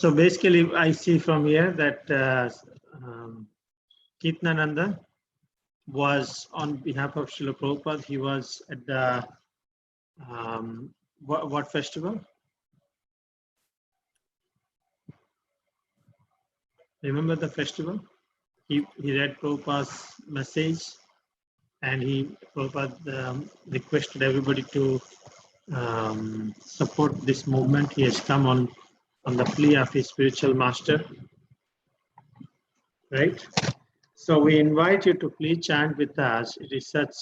So basically, I see from here that Kirtanananda was on behalf of Srila Prabhupada. He was at the what festival? Remember the festival? He read Prabhupada's message, and Prabhupada requested everybody to support this movement. He has come on the plea of his spiritual master, right? So we invite you to please chant with us. It is such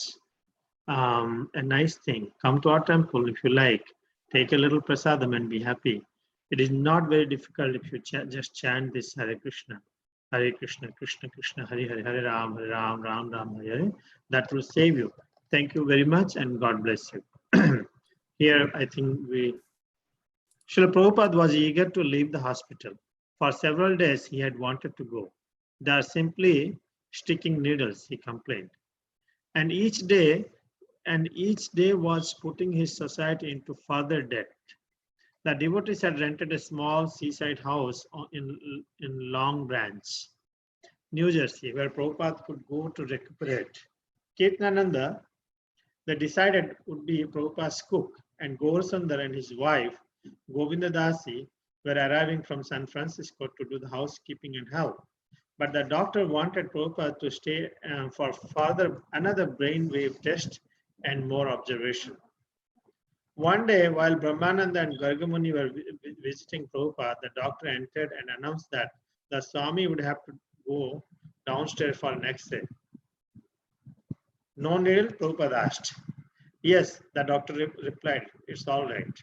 a nice thing. Come to our temple if you like. Take a little prasadam and be happy. It is not very difficult if you just chant this Hare Krishna. Hare Krishna, Krishna Krishna, Hare Hare, Hare Ram, Ram Ram, Hare Hare. That will save you. Thank you very much and God bless you. Here, I think Srila Prabhupada was eager to leave the hospital. For several days, he had wanted to go. They are simply sticking needles, he complained. And each day was putting his society into further debt. The devotees had rented a small seaside house in Long Branch, New Jersey, where Prabhupada could go to recuperate. Kirtanananda, they decided, would be Prabhupada's cook, and Gaurasundar and his wife, Govinda Dasi, were arriving from San Francisco to do the housekeeping and help. But the doctor wanted Prabhupada to stay for another brainwave test and more observation. One day, while Brahmananda and Gargamuni were visiting Prabhupada, the doctor entered and announced that the Swami would have to go downstairs for an X-ray. No needle? Prabhupada asked. Yes, the doctor replied, it's all right.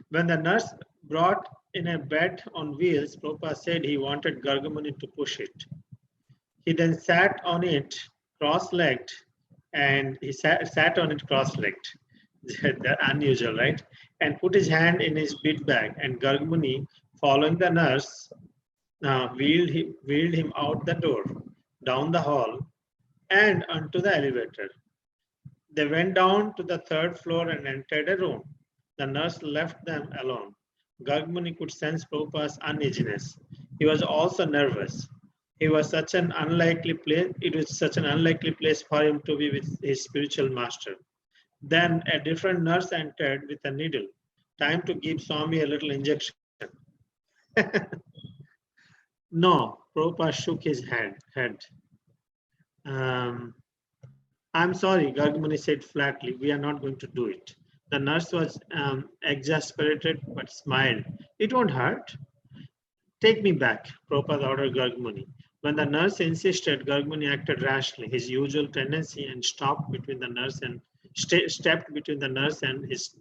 When the nurse brought in a bed on wheels, Prabhupada said he wanted Gargamuni to push it. He then sat on it cross-legged, and he sat on it cross-legged. Unusual, right? And put his hand in his bead bag, and Gargamuni, following the nurse, wheeled him out the door, down the hall, and onto the elevator. They went down to the third floor and entered a room. The nurse left them alone. Gargamuni could sense Prabhupada's uneasiness. He was also nervous. It was such an unlikely place for him to be with his spiritual master. Then a different nurse entered with a needle. Time to give Swami a little injection. No, Prabhupada shook his head. I'm sorry, Gargamuni said flatly, we are not going to do it. The nurse was exasperated but smiled. It won't hurt. Take me back, Prabhupada ordered Gargamuni. When the nurse insisted, Gargamuni acted rashly, his usual tendency, and stepped between the nurse and his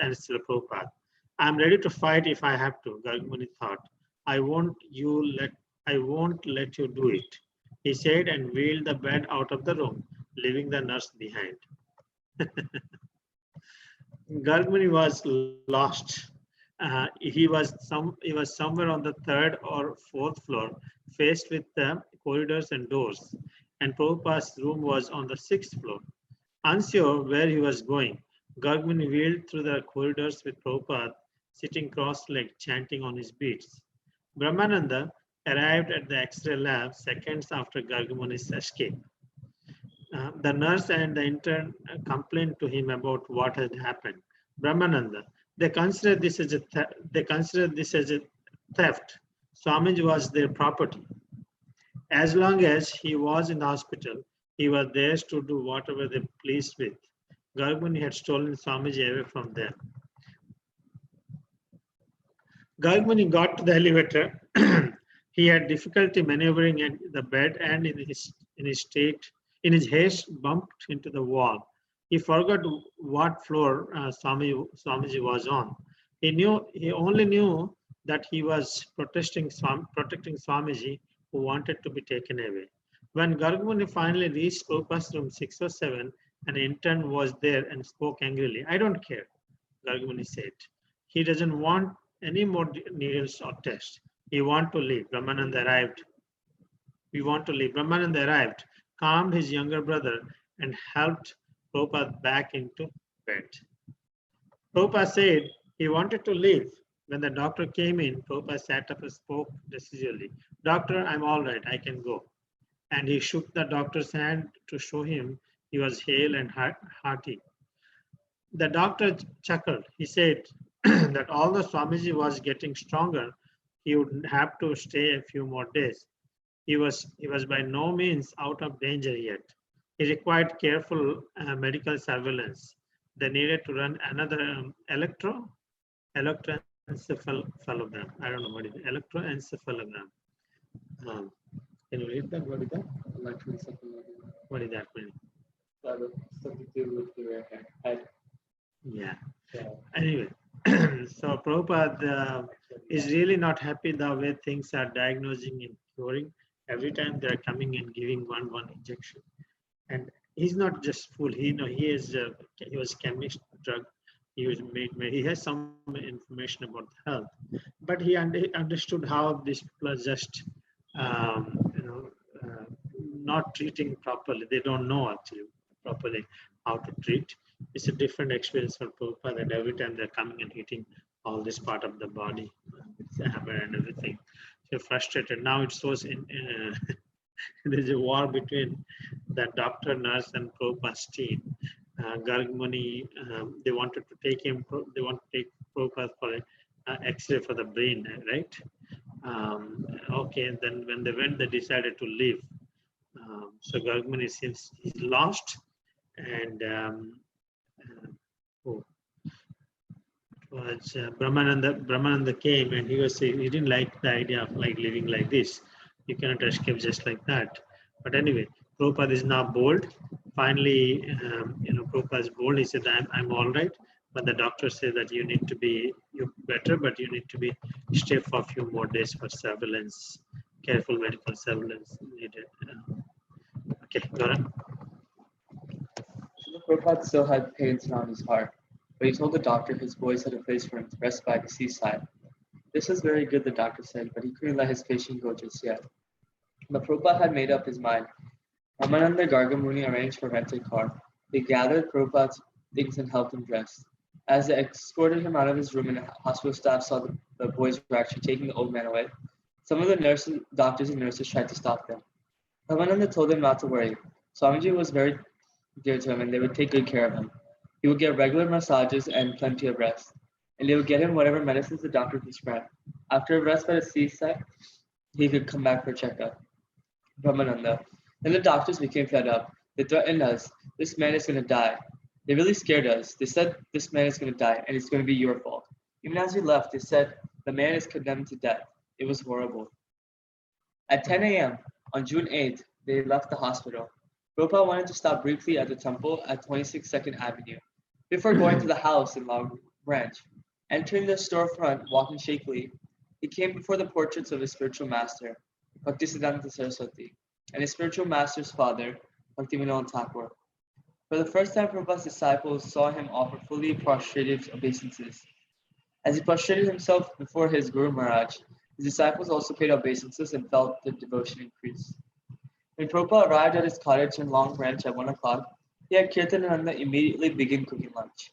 Srila Prabhupada. I'm ready to fight if I have to, Gargamuni thought. I won't let you do it, he said, and wheeled the bed out of the room, leaving the nurse behind. Gargamuni was lost. He was somewhere on the third or fourth floor, faced with the corridors and doors, and Prabhupada's room was on the sixth floor. Unsure where he was going, Gargamuni wheeled through the corridors with Prabhupada sitting cross-legged, chanting on his beads. Brahmananda arrived at the X-ray lab seconds after Gargamuni's escape. The nurse and the intern complained to him about what had happened. Brahmananda, they considered this as a theft. Swamiji was their property. As long as he was in the hospital, he was theirs to do whatever they pleased with. Gargamuni had stolen Swamiji away from them. Gargamuni got to the elevator. He had difficulty maneuvering in the bed, and in his haste bumped into the wall. He forgot what floor Swamiji was on. He only knew that he was protecting Swamiji, who wanted to be taken away. When Gargamuni finally reached Prabhupada's room 607, an intern was there and spoke angrily. I don't care, Gargamuni said. He doesn't want any more needles or tests. We want to leave. Brahmananda arrived, calmed his younger brother, and helped Prabhupada back into bed. Prabhupada said He wanted to leave. When the doctor came in, Prabhupada sat up and spoke decisively. Doctor, I'm all right, I can go. And he shook the doctor's hand to show him he was hale and hearty. The doctor chuckled. He said that although Swamiji was getting stronger, he would have to stay a few more days. He was by no means out of danger yet. He required careful medical surveillance. They needed to run another electroencephalogram. I don't know what it is. Electroencephalogram. Can you read that? What is that? Electroencephalogram. What is that mean? Something to do with your head. Yeah. Anyway, so Prabhupada is really not happy the way things are diagnosing and curing. Every time they're coming and giving one injection, and he's not just fool. He was chemist, drug. He was made. He has some information about health, but he understood how these people are just not treating properly. They don't know actually properly how to treat. It's a different experience for Prabhupada that every time they're coming and hitting all this part of the body with the hammer and everything. So frustrated. Now it shows in there's a war between the doctor, nurse, and Prabhupada's team. Garg Muni, they wanted to take him. They want to take Prabhupada for an X-ray for the brain, right? Okay, and then when they went, they decided to leave. So Garg Muni seems he's lost, and Brahmananda came, and he didn't like the idea of like living like this. You cannot escape just like that. But anyway, Prabhupada is now bold. Finally, Prabhupada is bold. He said, I'm all right. But the doctor said that you need to be better, but you need to be stay for a few more days for surveillance, careful medical surveillance needed. Okay, Gaurav. Prabhupada still had pains around his heart, but he told the doctor his boys had a place for him to rest by the seaside. This was very good, the doctor said, but he couldn't let his patient go just yet. But Prabhupada had made up his mind. Ramananda Gargamuni arranged for a rented car. They gathered Prabhupada's things and helped him dress. As they escorted him out of his room and the hospital staff saw the boys were actually taking the old man away, some of the doctors and nurses tried to stop them. Ramananda told them not to worry. Swamiji was very dear to him and they would take good care of him. He would get regular massages and plenty of rest, and they would get him whatever medicines the doctor prescribed. After a rest by the seaside, he could come back for a checkup. Brahmananda. Then the doctors became fed up. They threatened us. This man is going to die. They really scared us. They said this man is going to die and it's going to be your fault. Even as we left, they said the man is condemned to death. It was horrible. At 10 a.m. on June 8th, they left the hospital. Prabhupada wanted to stop briefly at the temple at 26 2nd Avenue before going to the house in Long Branch. Entering the storefront, walking shakily, he came before the portraits of his spiritual master, Bhaktisiddhanta Saraswati, and his spiritual master's father, Bhaktivinoda Thakur. For the first time, Prabhupada's disciples saw him offer fully prostrated obeisances. As he prostrated himself before his Guru Maharaj, his disciples also paid obeisances and felt the devotion increase. When Prabhupada arrived at his cottage in Long Branch at 1 o'clock, he had Kirtananda immediately begin cooking lunch.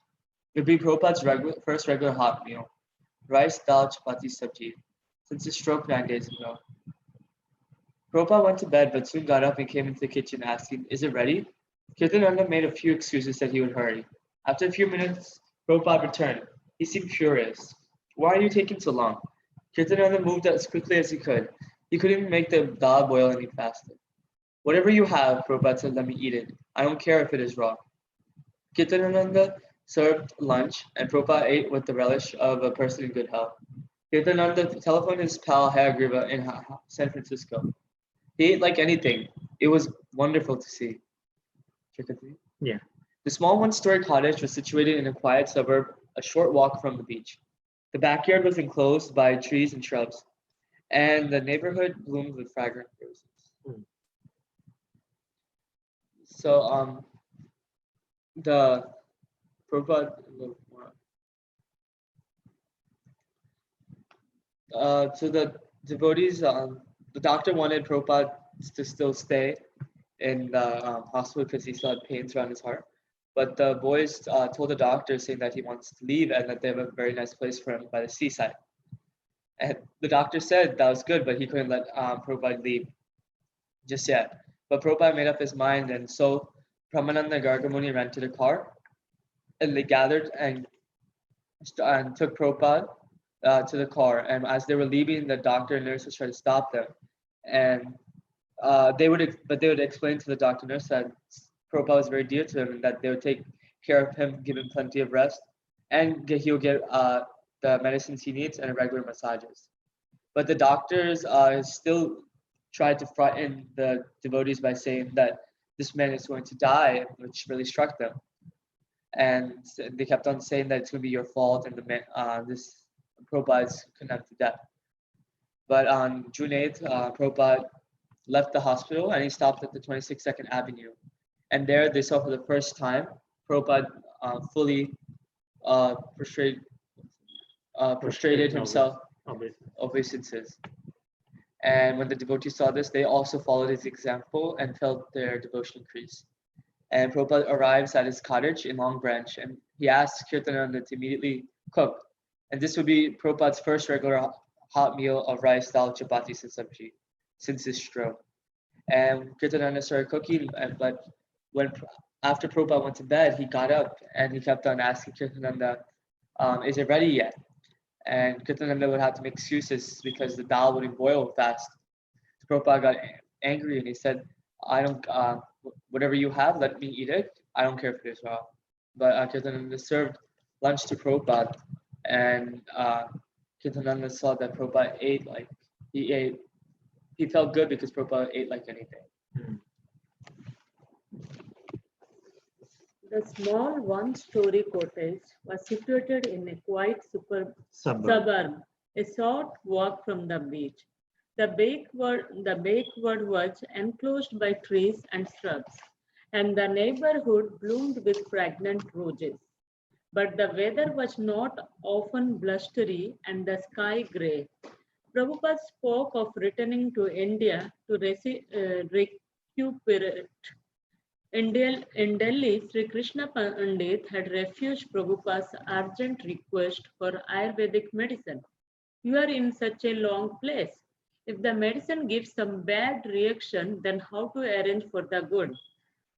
It would be Prabhupada's first regular hot meal, rice, dal, chapati, sabji, since his stroke 9 days ago. Prabhupada went to bed but soon got up and came into the kitchen asking, "Is it ready?" Kirtananda made a few excuses that he would hurry. After a few minutes, Prabhupada returned. He seemed furious. "Why are you taking so long?" Kirtananda moved as quickly as he could. He couldn't even make the dal boil any faster. "Whatever you have," Prabhupada said, "let me eat it. I don't care if it is raw." Kirtananda served lunch, and Prabhupada ate with the relish of a person in good health. Kirtananda telephoned his pal Hayagriva in San Francisco. He ate like anything. It was wonderful to see. Yeah. The small one-story cottage was situated in a quiet suburb, a short walk from the beach. The backyard was enclosed by trees and shrubs, and the neighborhood bloomed with fragrant roses. So, the Prabhupada, so the devotees, the doctor wanted Prabhupada to still stay in the hospital because he still had pains around his heart. But the boys told the doctor saying that he wants to leave and that they have a very nice place for him by the seaside. And the doctor said that was good, but he couldn't let Prabhupada leave just yet. But Prabhupada made up his mind, and so Pramananda and Gargamuni rented a car, and they gathered and took Prabhupada to the car. And as they were leaving, the doctor and nurses tried to stop them, and they would explain to the doctor and nurse that Prabhupada was very dear to them, and that they would take care of him, give him plenty of rest, and he will get the medicines he needs and regular massages. But the doctors still tried to frighten the devotees by saying that this man is going to die, which really struck them. And they kept on saying that it's going to be your fault, and the man, this Prabhupada is condemned to death. But on June 8th, Prabhupada left the hospital and he stopped at the 22nd Avenue. And there they saw for the first time Prabhupada fully prostrated himself, obeisances. And when the devotees saw this, they also followed his example and felt their devotion increase. And Prabhupada arrives at his cottage in Long Branch, and he asks Kirtananda to immediately cook. And this would be Prabhupada's first regular hot meal of rice, dal, chapatis, and sabji since his stroke. And Kirtananda started cooking, but after Prabhupada went to bed, he got up and he kept on asking Kirtananda, is it ready yet? And Kirtananda would have to make excuses because the dal wouldn't boil fast. Prabhupada got angry and he said, I don't, whatever you have, let me eat it. I don't care if it is raw. But Kirtananda served lunch to Prabhupada, and Kirtananda saw that Prabhupada ate like he ate. He felt good because Prabhupada ate like anything. The small one-story cottage was situated in a quiet suburb, a short walk from the beach. The backward was enclosed by trees and shrubs, and the neighborhood bloomed with fragrant roses. But the weather was not often blustery and the sky grey. Prabhupada spoke of returning to India to recuperate. In Delhi, Sri Krishna Pandit had refused Prabhupada's urgent request for Ayurvedic medicine. You are in such a long place. If the medicine gives some bad reaction, then how to arrange for the good?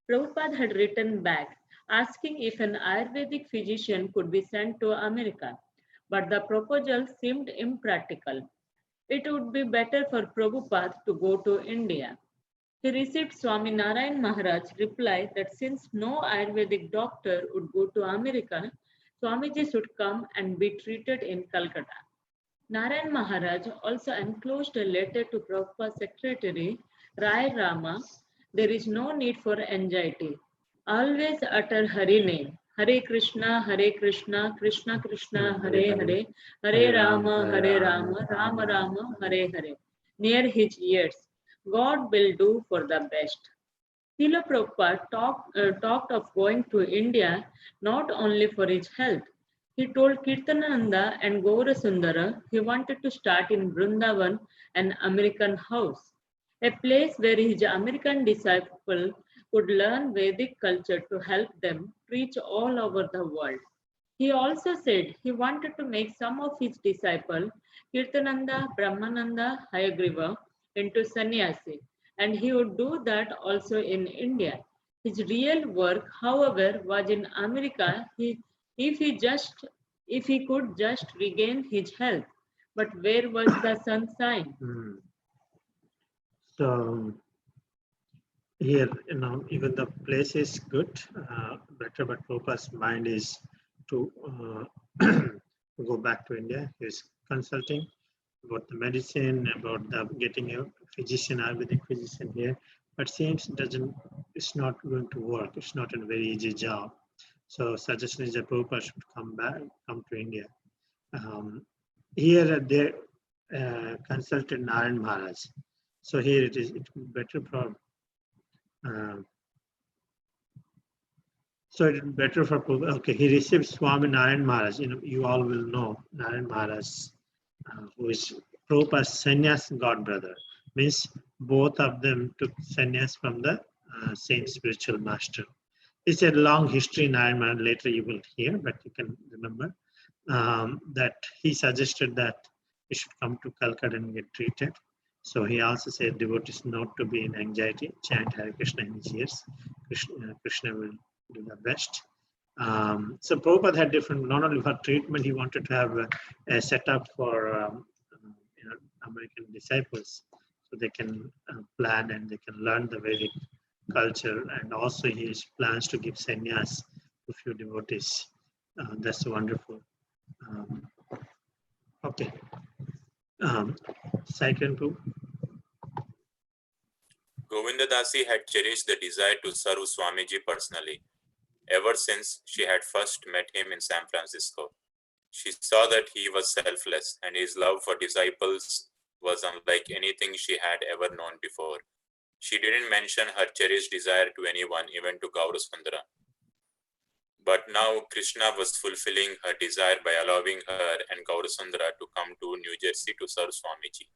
Prabhupada had written back, asking if an Ayurvedic physician could be sent to America, but the proposal seemed impractical. It would be better for Prabhupada to go to India. He received Swami Narayan Maharaj's reply that since no Ayurvedic doctor would go to America, Swamiji should come and be treated in Calcutta. Narayan Maharaj also enclosed a letter to Prabhupada's secretary, Rai Rama. There is no need for anxiety. Always utter Hari name. Hare Krishna, Krishna Krishna, Hare Hare, Hare Rama, Rama Rama, Hare Hare. Near his ears. God will do for the best. Srila Prabhupada talked of going to India not only for his health. He told Kirtananda and Gaura Sundara he wanted to start in Vrindavan, an American house, a place where his American disciple could learn Vedic culture to help them preach all over the world. He also said he wanted to make some of his disciples, Kirtananda, Brahmananda, Hayagriva, into sannyasi, and he would do that also in India. His real work, however, was in America. If he could just regain his health, but where was the sunshine? So here, even the place is good, better, but Prabhupada's mind is to go back to India. He's consulting about the medicine, about the getting a physician, Ayurvedic physician here, but seems it's not going to work. It's not a very easy job. So suggestion is that Prabhupada should come to India. Here they consulted Narayan Maharaj. So here it's better for so it's better for Prabhupada. Okay, he received Swami Narayan Maharaj. You all will know Narayan Maharaj, who is Prabhupada's sannyas god brother. Means both of them took sannyas from the same spiritual master. It's a long history in Ireland. Later you will hear, but you can remember that he suggested that you should come to Calcutta and get treated. So he also said devotees not to be in anxiety, chant Hare Krishna in his ears. Krishna will do the best. So Prabhupada had different, not only for treatment, he wanted to have a setup for American disciples, so they can plan and they can learn the Vedic culture, and also his plans to give sannyas to few devotees. That's wonderful. Okay. Second group. Govinda Dasi had cherished the desire to serve Swamiji personally ever since she had first met him in San Francisco. She saw that he was selfless, and his love for disciples was unlike anything she had ever known before. She didn't mention her cherished desire to anyone, even to Gaurasundara. But now Krishna was fulfilling her desire by allowing her and Gaurasundara to come to New Jersey to serve Swamiji.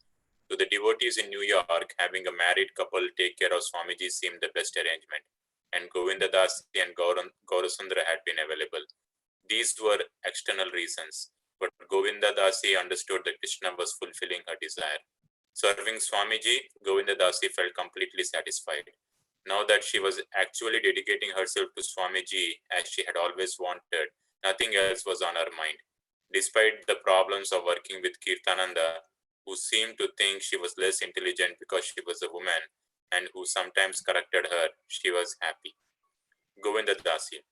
To the devotees in New York, having a married couple take care of Swamiji seemed the best arrangement, and Govinda Dasi and Gaurasundara had been available. These were external reasons, but Govinda Dasi understood that Krishna was fulfilling her desire. Serving Swamiji, Govinda Dasi felt completely satisfied. Now that she was actually dedicating herself to Swamiji as she had always wanted, nothing else was on her mind. Despite the problems of working with Kirtananda, who seemed to think she was less intelligent because she was a woman and who sometimes corrected her, she was happy. Govinda Dasi.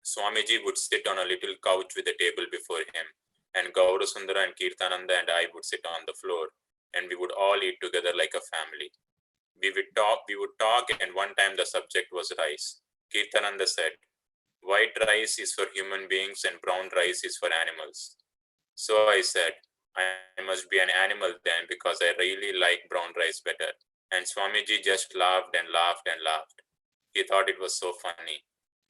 Swamiji would sit on a little couch with a table before him, and Gaurasundara and Kirtananda and I would sit on the floor, and we would all eat together like a family. We would talk, and one time the subject was rice. Kirtananda said, "White rice is for human beings and brown rice is for animals." So I said, "I must be an animal then, because I really like brown rice better." And Swamiji just laughed and laughed and laughed. He thought it was so funny.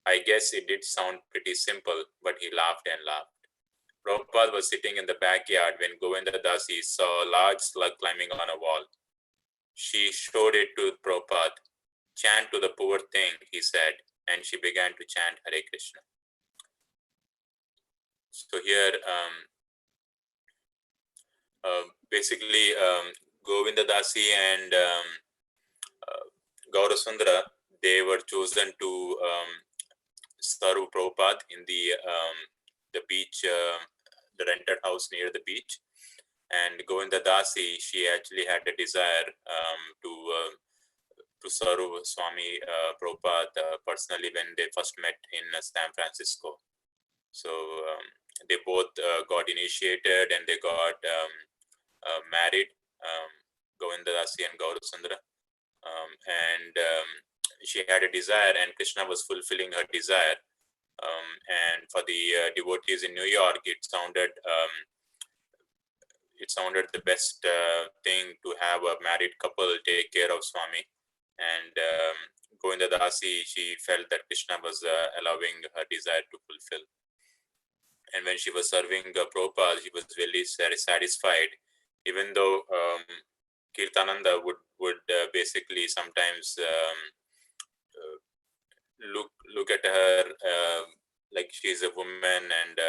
I guess it did sound pretty simple, but he laughed and laughed. Prabhupada was sitting in the backyard when Govinda Dasi saw a large slug climbing on a wall. She showed it to Prabhupada. "Chant to the poor thing," he said, and she began to chant Hare Krishna. So here, basically, Govinda Dasi and Gaurasundara, they were chosen to serve Prabhupada in the beach, the rented house near the beach. And Govinda Dasi, she actually had a desire to serve Swami Prabhupada personally when they first met in San Francisco. So they both got initiated and they got married, Govinda Dasi and Gaurasundara. And she had a desire, and Krishna was fulfilling her desire. And for the devotees in New York, it sounded the best thing to have a married couple take care of Swami. And Govinda Dasi, she felt that Krishna was allowing her desire to fulfill. And when she was serving Prabhupada, she was really satisfied, even though Kirtananda would basically sometimes look at her like she's a woman, and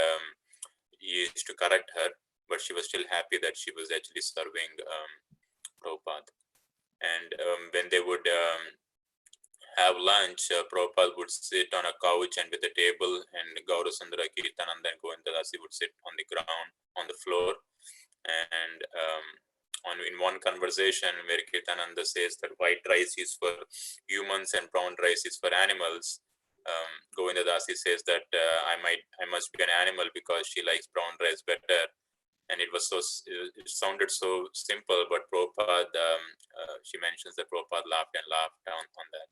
he used to correct her, but she was still happy that she was actually serving Prabhupada. And when they would have lunch, Prabhupada would sit on a couch and with a table, and Gaurasundara, Kirtananda, and Govinda Dasi would sit on the ground, on the floor. And in one conversation where Kirtananda says that white rice is for humans and brown rice is for animals, Govinda Dasi says that I must be an animal because she likes brown rice better. And it sounded so simple, but Prabhupada, she mentions that Prabhupada laughed and laughed on that.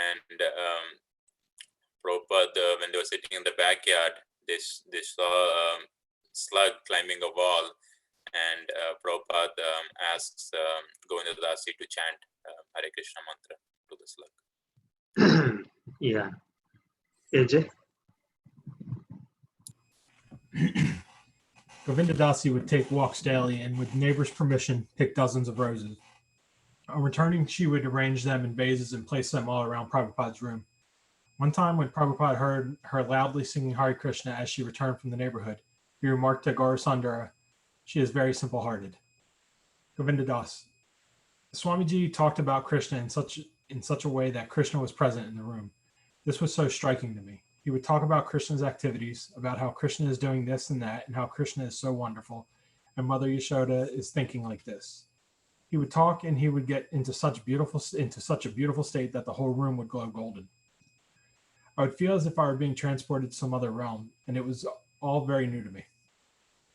And Prabhupada, when they were sitting in the backyard, they saw a slug climbing a wall, and Prabhupada asks Govinda Dasi to chant Hare Krishna mantra to the slug. Yeah. AJ? Govinda Dasi would take walks daily and, with neighbors' permission, pick dozens of roses. On returning, she would arrange them in vases and place them all around Prabhupada's room. One time when Prabhupada heard her loudly singing Hare Krishna as she returned from the neighborhood, he remarked to Gaurasundara, "She is very simple-hearted." Govinda Das. Swamiji talked about Krishna in such a way that Krishna was present in the room. This was so striking to me. He would talk about Krishna's activities, about how Krishna is doing this and that, and how Krishna is so wonderful, and Mother Yashoda is thinking like this. He would talk and he would get into such a beautiful state that the whole room would glow golden. I would feel as if I were being transported to some other realm, and it was all very new to me.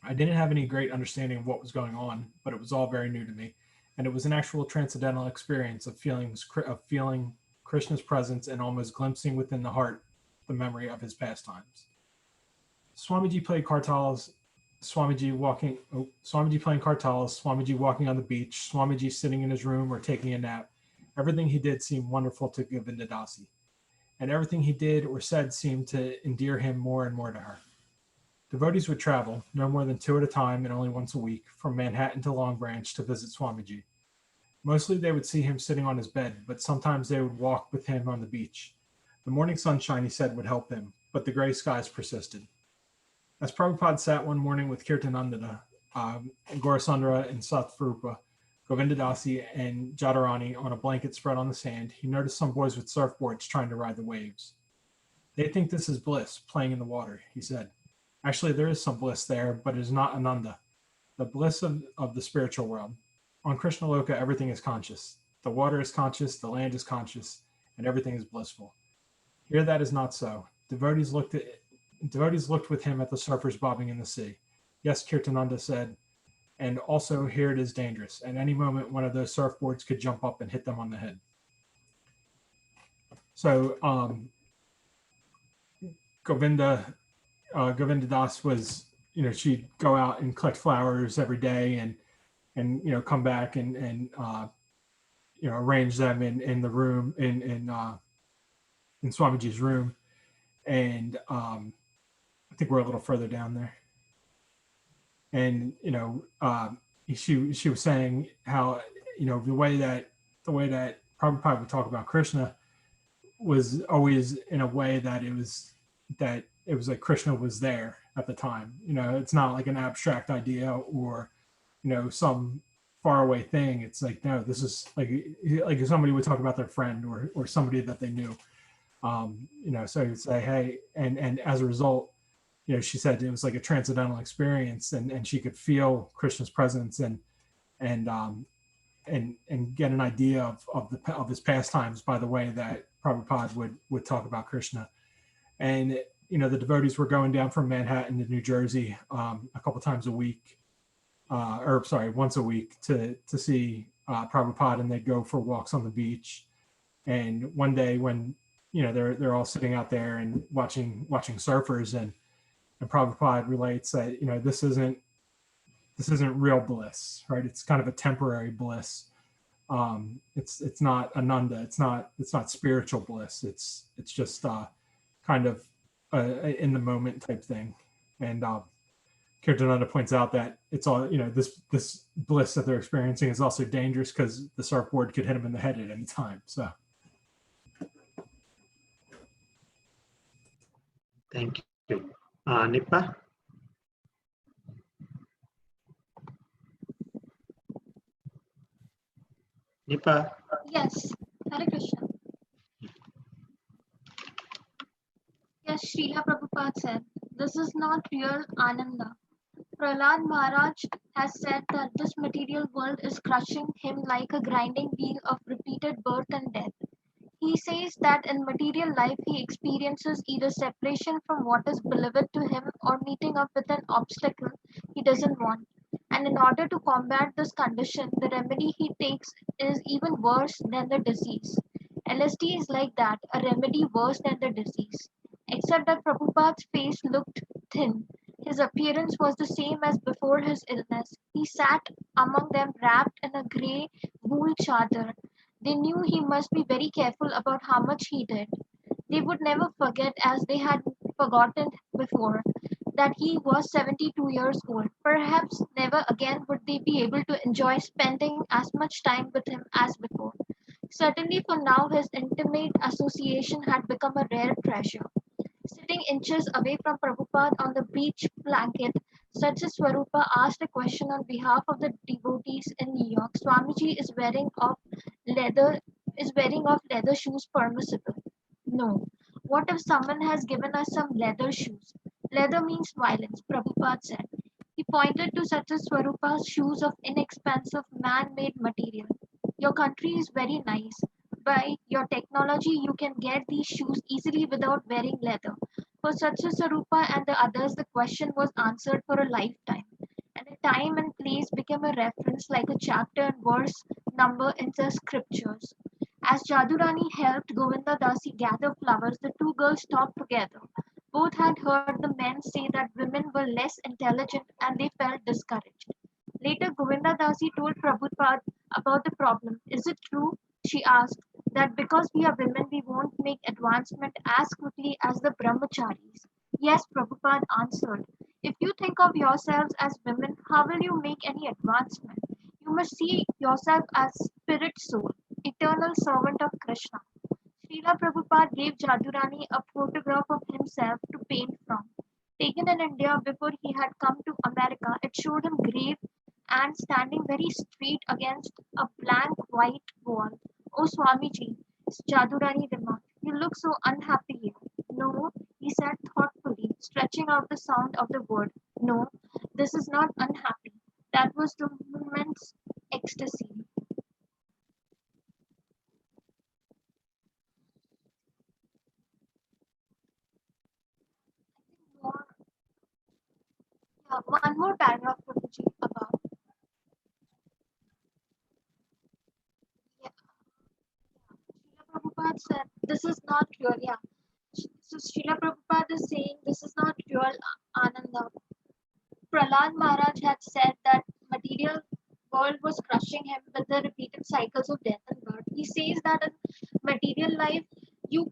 I didn't have any great understanding of what was going on, but it was all very new to me, and it was an actual transcendental experience of feeling Krishna's presence and almost glimpsing within the heart the memory of his pastimes. Swamiji played kartals, Swamiji playing kartals, Swamiji walking on the beach, Swamiji sitting in his room or taking a nap. Everything he did seemed wonderful to Govinda Dasi, and everything he did or said seemed to endear him more and more to her. Devotees would travel, no more than 2 at a time and only once a week, from Manhattan to Long Branch to visit Swamiji. Mostly they would see him sitting on his bed, but sometimes they would walk with him on the beach. The morning sunshine, he said, would help him, but the gray skies persisted. As Prabhupada sat one morning with Kirtananda, Gaurasundara and Sathvarupa, Govinda Dasi and Jadharani on a blanket spread on the sand, he noticed some boys with surfboards trying to ride the waves. They think this is bliss, playing in the water, he said. Actually, there is some bliss there, but it is not Ananda, the bliss of the spiritual world. On Krishna Loka, everything is conscious. The water is conscious, the land is conscious, and everything is blissful. Here that is not so. Devotees looked with him at the surfers bobbing in the sea. Yes, Kirtananda said, and also here it is dangerous. At any moment, one of those surfboards could jump up and hit them on the head. So Govinda Das was, she'd go out and collect flowers every day and come back and arrange them in the room in Swamiji's room. And I think we're a little further down there. And she was saying how the way that Prabhupada would talk about Krishna was always in a way that it was like Krishna was there at the time. It's not like an abstract idea or some faraway thing. It's like, no, this is like if somebody would talk about their friend or somebody that they knew. So you'd say, hey, and as a result, she said it was like a transcendental experience, and she could feel Krishna's presence and get an idea of his pastimes by the way that Prabhupada would talk about Krishna. And the devotees were going down from Manhattan to New Jersey a couple times a week, once a week to see Prabhupada, and they'd go for walks on the beach. And one day when they're all sitting out there and watching surfers, and Prabhupada relates that this isn't real bliss, right? It's kind of a temporary bliss. It's not Ananda. It's not spiritual bliss. It's just kind of in the moment type thing. And Kirtananda points out that it's all this bliss that they're experiencing is also dangerous because the surfboard could hit them in the head at any time. So. Thank you. Nipa? Nipa? Yes, Hare Krishna. Yes, Srila Prabhupada said, this is not real Ananda. Prahlad Maharaj has said that this material world is crushing him like a grinding wheel of repeated birth and death. He says that in material life he experiences either separation from what is beloved to him or meeting up with an obstacle he doesn't want. And in order to combat this condition, the remedy he takes is even worse than the disease. LSD is like that, a remedy worse than the disease. Except that Prabhupada's face looked thin. His appearance was the same as before his illness. He sat among them wrapped in a grey wool chadar. They knew he must be very careful about how much he did. They would never forget, as they had forgotten before, that he was 72 years old. Perhaps never again would they be able to enjoy spending as much time with him as before. Certainly for now, his intimate association had become a rare treasure. Sitting inches away from Prabhupada on the beach blanket, Satya Swarupa asked a question on behalf of the devotees in New York. Swamiji leather is wearing of leather shoes permissible? No. What if someone has given us some leather shoes? Leather means violence, Prabhupada said. He pointed to Satya Swarupa's shoes of inexpensive man-made material. Your country is very nice. By your technology, you can get these shoes easily without wearing leather. For Satya Swarupa and the others, the question was answered for a lifetime. And a time and place became a reference like a chapter and verse number in the scriptures. As Jadurani helped Govinda Dasi gather flowers, the two girls talked together. Both had heard the men say that women were less intelligent and they felt discouraged. Later, Govinda Dasi told Prabhupada about the problem. Is it true, she asked, that because we are women, we won't make advancement as quickly as the brahmacharis? Yes, Prabhupada answered. If you think of yourselves as women, how will you make any advancement? You must see yourself as spirit soul, eternal servant of Krishna. Srila Prabhupada gave Jadurani a photograph of himself to paint from. Taken in India before he had come to America, it showed him grave and standing very straight against a blank white wall. Oh Swamiji, Jadurani remarked, you look so unhappy here. No, he said thoughtfully, stretching out the sound of the word. No, this is not unhappy. That was the moment's ecstasy. More, yeah, one more paragraph, Prabhuji, about. Yeah, Srila Prabhupada said, this is not real. Yeah. So Srila Prabhupada is saying this is not real Ananda. Prahlad Maharaj had said that material world was crushing him with the repeated cycles of death and birth. He says that in material life, you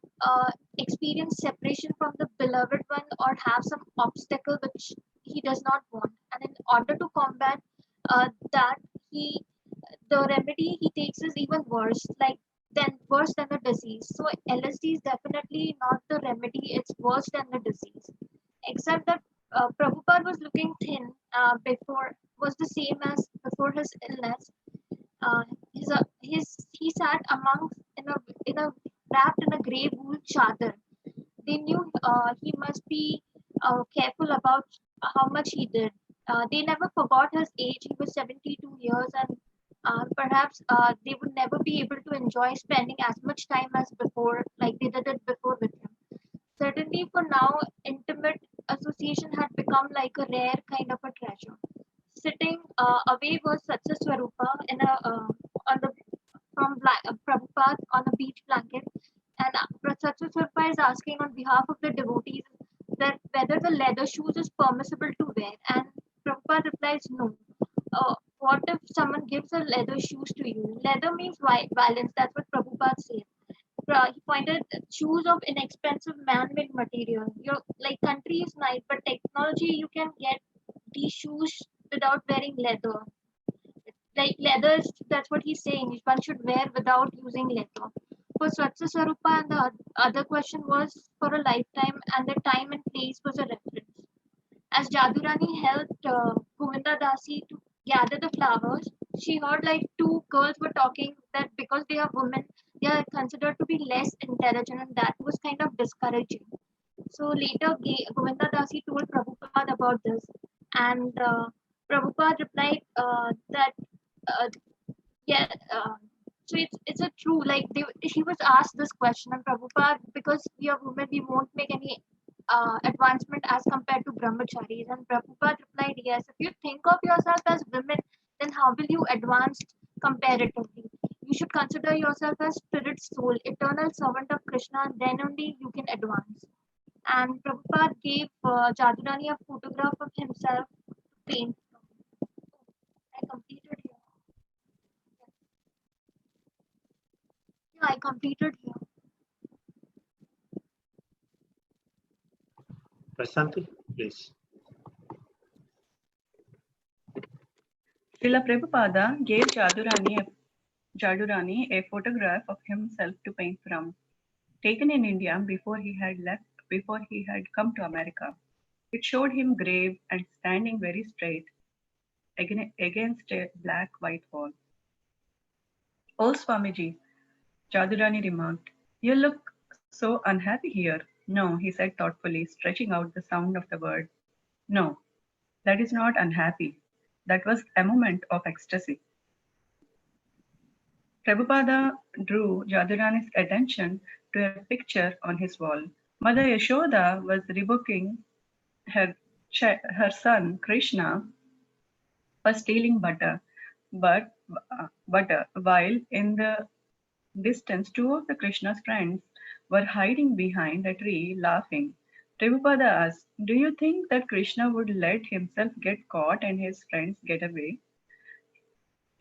experience separation from the beloved one or have some obstacle which he does not want. And in order to combat that, the remedy he takes is even worse, worse than the disease. So LSD is definitely not the remedy; it's worse than the disease. Except that Prabhupada was looking thin before, was the same as before his illness. He sat among in a wrapped in a grey wool chadar. They knew he must be careful about how much he did. They never forgot his age. He was 72 years, and perhaps they would never be able to enjoy spending as much time as before, like they did it before with him. Certainly, for now, intimate association had become like a rare kind of a treasure. Sitting away was Satya Swarupa in a on the Prabhupada on a beach blanket, and Satya Swarupa is asking on behalf of the devotees that whether the leather shoes is permissible to wear, and Prabhupada replies no. What if someone gives a leather shoes to you? Leather means violence. That's what Prabhupada says. He pointed at shoes of inexpensive man-made material. Your like country is nice, but technology you can get these shoes without wearing leather. Like leather, that's what he's saying. One should wear without using leather. For Swatsa Sarupa, and the other question was for a lifetime, and the time and place was a reference. As Jadurani helped Govinda Dasi to gather the flowers, she heard like two girls were talking that because they are women, they are considered to be less intelligent, and that was kind of discouraging. So later, Govinda Dasi told Prabhupada about this, and Prabhupada replied that uh, yeah, so it's a true like he was asked this question, and Prabhupada, because we are women, we won't make any advancement as compared to brahmacharis. And Prabhupada replied, yes, if you think of yourself as women, then how will you advance comparatively? You should consider yourself as spirit soul, eternal servant of Krishna, and then only you can advance. And Prabhupada gave Jadurani a photograph of himself to paint from. I completed here. Yeah, I completed here. Prasanthi, please. Srila Prabhupada gave Jadurani a photograph of himself to paint from, taken in India before he had come to America. It showed him grave and standing very straight against a black-white wall. Oh, Swamiji, Jadurani remarked, you look so unhappy here. No, he said thoughtfully, stretching out the sound of the word. No, that is not unhappy. That was a moment of ecstasy. Prabhupada drew Jadurani's attention to a picture on his wall. Mother Yashoda was rebuking her son Krishna for stealing butter, while in the distance two of the Krishna's friends were hiding behind a tree laughing. Prabhupada asked, do you think that Krishna would let himself get caught and his friends get away?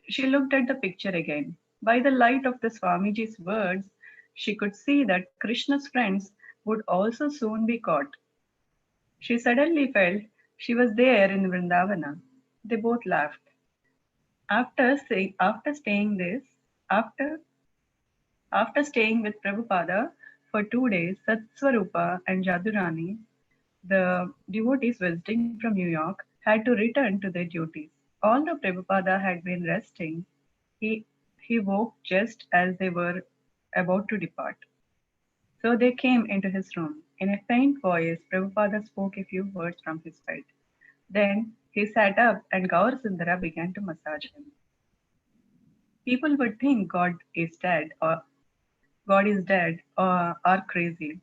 She looked at the picture again. By the light of the Swamiji's words, she could see that Krishna's friends would also soon be caught. She suddenly felt she was there in Vrindavana. They both laughed. After staying with Prabhupada for 2 days, Satsvarupa and Jadurani, the devotees visiting from New York, had to return to their duties. Although Prabhupada had been resting, he woke just as they were about to depart. So they came into his room. In a faint voice, Prabhupada spoke a few words from his bed. Then he sat up and Gaur Sundara began to massage him. People would think God is dead or are crazy,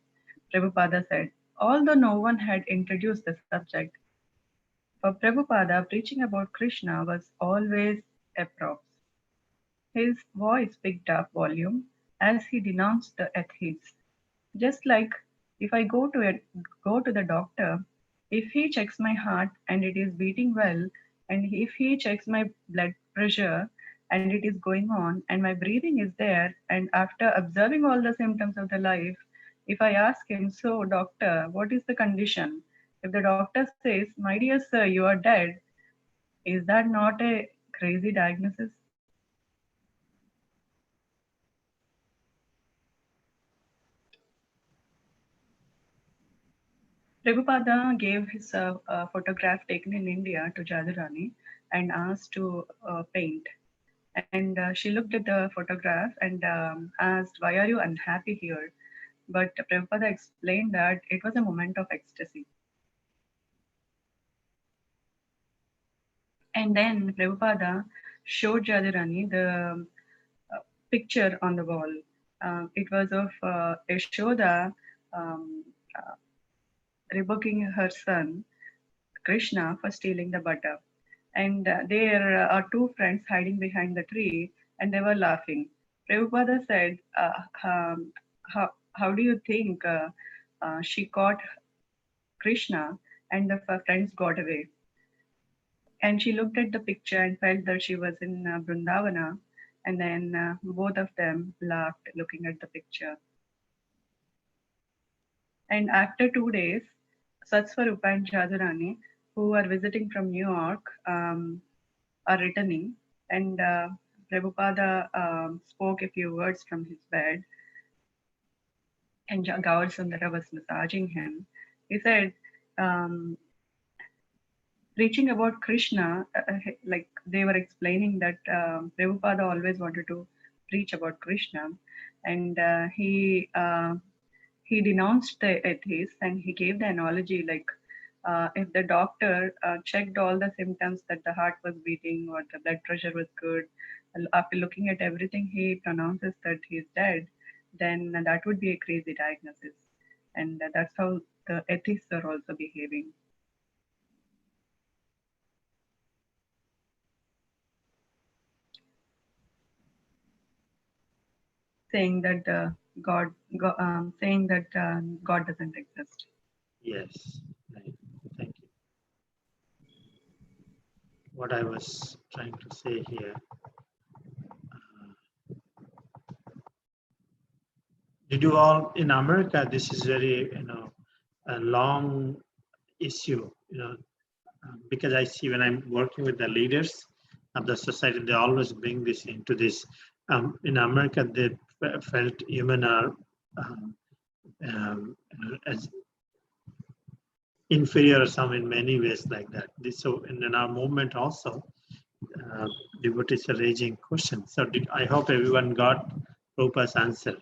Prabhupada said. Although no one had introduced the subject, for Prabhupada, preaching about Krishna was always a props. His voice picked up volume as he denounced the atheists. Just like if I go to the doctor, if he checks my heart and it is beating well, and if he checks my blood pressure and it is going on, and my breathing is there, and after observing all the symptoms of the life, if I ask him, so doctor, what is the condition? If the doctor says, my dear sir, you are dead, is that not a crazy diagnosis? Prabhupada gave his photograph taken in India to Jadurani and asked to paint. And she looked at the photograph and asked, why are you unhappy here? But Prabhupada explained that it was a moment of ecstasy. And then Prabhupada showed Jadurani the picture on the wall. It was of Yashoda rebuking her son Krishna for stealing the butter. And there are two friends hiding behind the tree and they were laughing. Prabhupada said, how do you think she caught Krishna and the friends got away? And she looked at the picture and felt that she was in Vrindavana. And then both of them laughed looking at the picture. And after 2 days, Satsvarupa and Jadurani, who are visiting from New York, are returning. And Prabhupada spoke a few words from his bed. And Gaur Sundara was massaging him. He said, preaching about Krishna, like they were explaining that Prabhupada always wanted to preach about Krishna. And he denounced the atheists and he gave the analogy like if the doctor checked all the symptoms that the heart was beating or the blood pressure was good, after looking at everything he pronounces that he's dead, then that would be a crazy diagnosis. And that's how the atheists are also behaving. Saying that God doesn't exist. Yes, right. Thank you. What I was trying to say here. Did you all in America? This is very a long issue. Because I see when I'm working with the leaders of the society, they always bring this into this in America, they felt women are as inferior or some in many ways like that. So in our movement also, devotees are raising questions. So I hope everyone got Prabhupada's answer.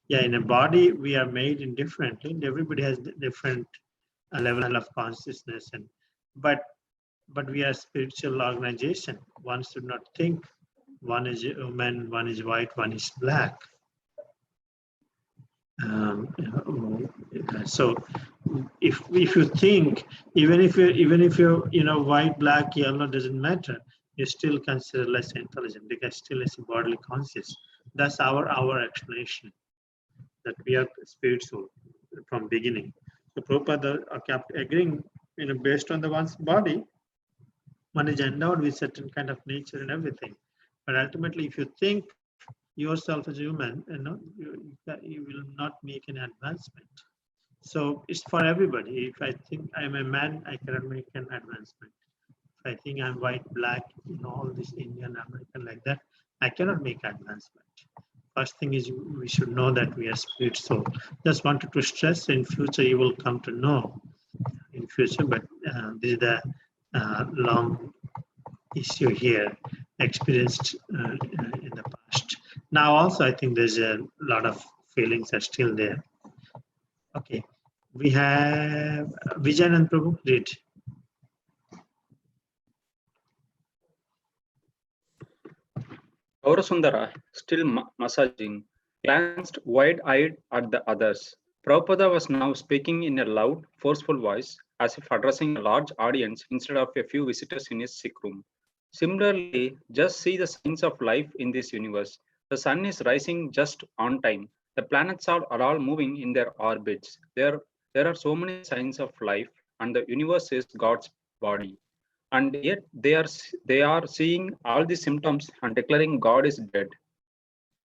Yeah, in a body we are made in differently, and everybody has different level of consciousness, and but we are a spiritual organization. One should not think one is a woman, one is white, one is black. So if you think, even if you're white, black, yellow, doesn't matter, you still consider less intelligent because still is bodily conscious. That's our explanation, that we are spiritual from beginning. So Prabhupada kept agreeing, based on the one's body, one is endowed with certain kind of nature and everything. But ultimately, if you think yourself as a human, you will not make an advancement. So it's for everybody. If I think I'm a man, I cannot make an advancement. If I think I'm white, black, all this Indian, American like that, I cannot make advancement. First thing is we should know that we are spirit soul. Just wanted to stress, in future you will come to know in future, but this is the long issue here, experienced in the past. Now also I think there's a lot of feelings are still there. Okay, we have Vijayanand Prabhu, read. Gaurasundara, still massaging, glanced wide-eyed at the others. Prabhupada was now speaking in a loud, forceful voice, as if addressing a large audience instead of a few visitors in his sick room. Similarly, just see the signs of life in this universe. The sun is rising just on time. The planets are all moving in their orbits. There are so many signs of life, and the universe is God's body. And yet they are seeing all the symptoms and declaring God is dead.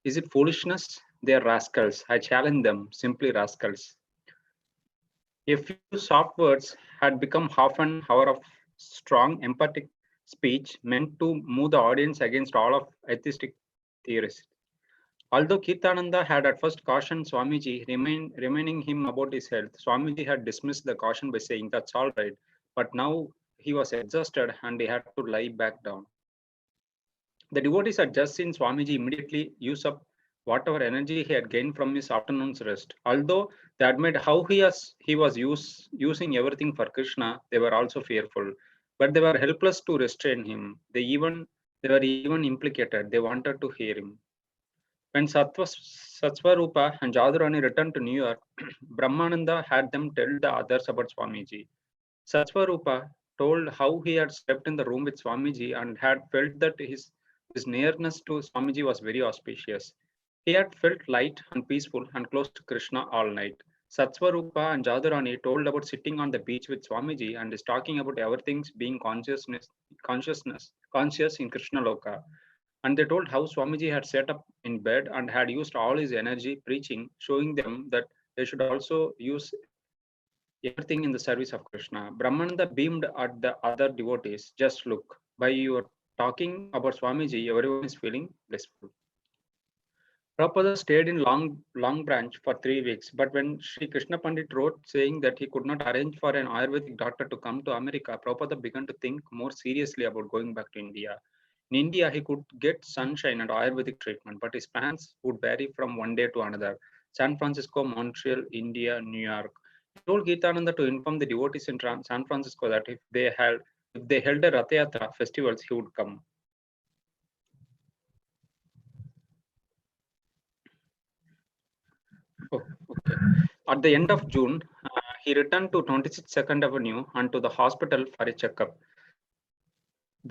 Is it foolishness? They are rascals. I challenge them, simply rascals. A few soft words had become half an hour of strong, emphatic speech meant to move the audience against all of atheistic theorists. Although Kirtananda had at first cautioned Swamiji, reminding him about his health, Swamiji had dismissed the caution by saying, "That's all right." But now he was exhausted and he had to lie back down. The devotees had just seen Swamiji immediately use up whatever energy he had gained from his afternoon's rest. Although they admired how he was using everything for Krishna, they were also fearful. But they were helpless to restrain him. They were even implicated. They wanted to hear him. When Satsvarupa and Jadurani returned to New York, Brahmananda had them tell the others about Swamiji. Satsvarupa told how he had slept in the room with Swamiji and had felt that his nearness to Swamiji was very auspicious. He had felt light and peaceful and close to Krishna all night. Satsvarupa and Jadurani told about sitting on the beach with Swamiji and is talking about everything being conscious in Krishna Loka. And they told how Swamiji had sat up in bed and had used all his energy preaching, showing them that they should also use everything in the service of Krishna. Brahmananda beamed at the other devotees. Just look, by your talking about Swamiji, everyone is feeling blissful. Prabhupada stayed in Long Branch for 3 weeks, but when Sri Krishna Pandit wrote saying that he could not arrange for an Ayurvedic doctor to come to America, Prabhupada began to think more seriously about going back to India. In India, he could get sunshine and Ayurvedic treatment, but his plans would vary from one day to another. San Francisco, Montreal, India, New York. He told Geetananda to inform the devotees in San Francisco that if they held a Ratha Yatra festivals, he would come. Oh, okay. At the end of June, he returned to 26th 2nd Avenue and to the hospital for a checkup.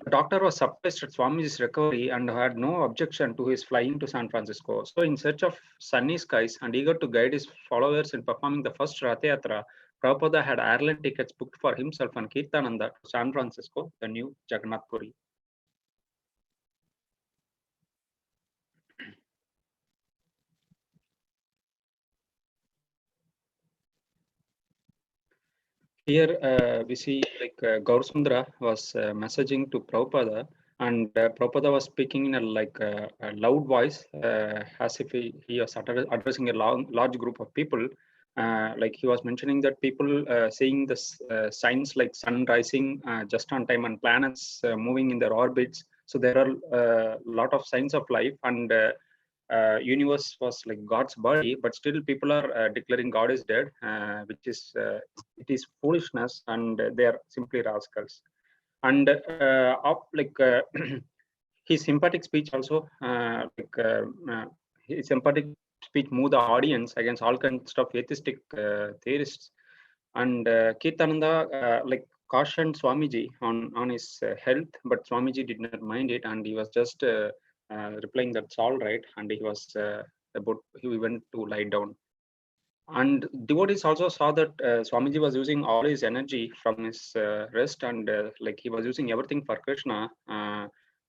The doctor was surprised at Swamiji's recovery and had no objection to his flying to San Francisco. So, in search of sunny skies and eager to guide his followers in performing the first Ratha Yatra, Prabhupada had airline tickets booked for himself and Kirtananda to San Francisco, the new Jagannath Puri. Here we see like Gaurasundara was messaging to Prabhupada, and Prabhupada was speaking in a loud voice, as if he was addressing a large group of people. Like he was mentioning that people seeing the signs like sun rising just on time and planets moving in their orbits. So there are a lot of signs of life, and universe was like God's body, but still people are declaring God is dead, which is it is foolishness, and they are simply rascals. And his sympathetic speech also, his sympathetic speech moved the audience against all kinds of atheistic theorists. And Kirtananda cautioned Swamiji on his health, but Swamiji did not mind it, and he was just replying that's all right, and he was he went to lie down. And devotees also saw that Swamiji was using all his energy from his rest, and like he was using everything for Krishna.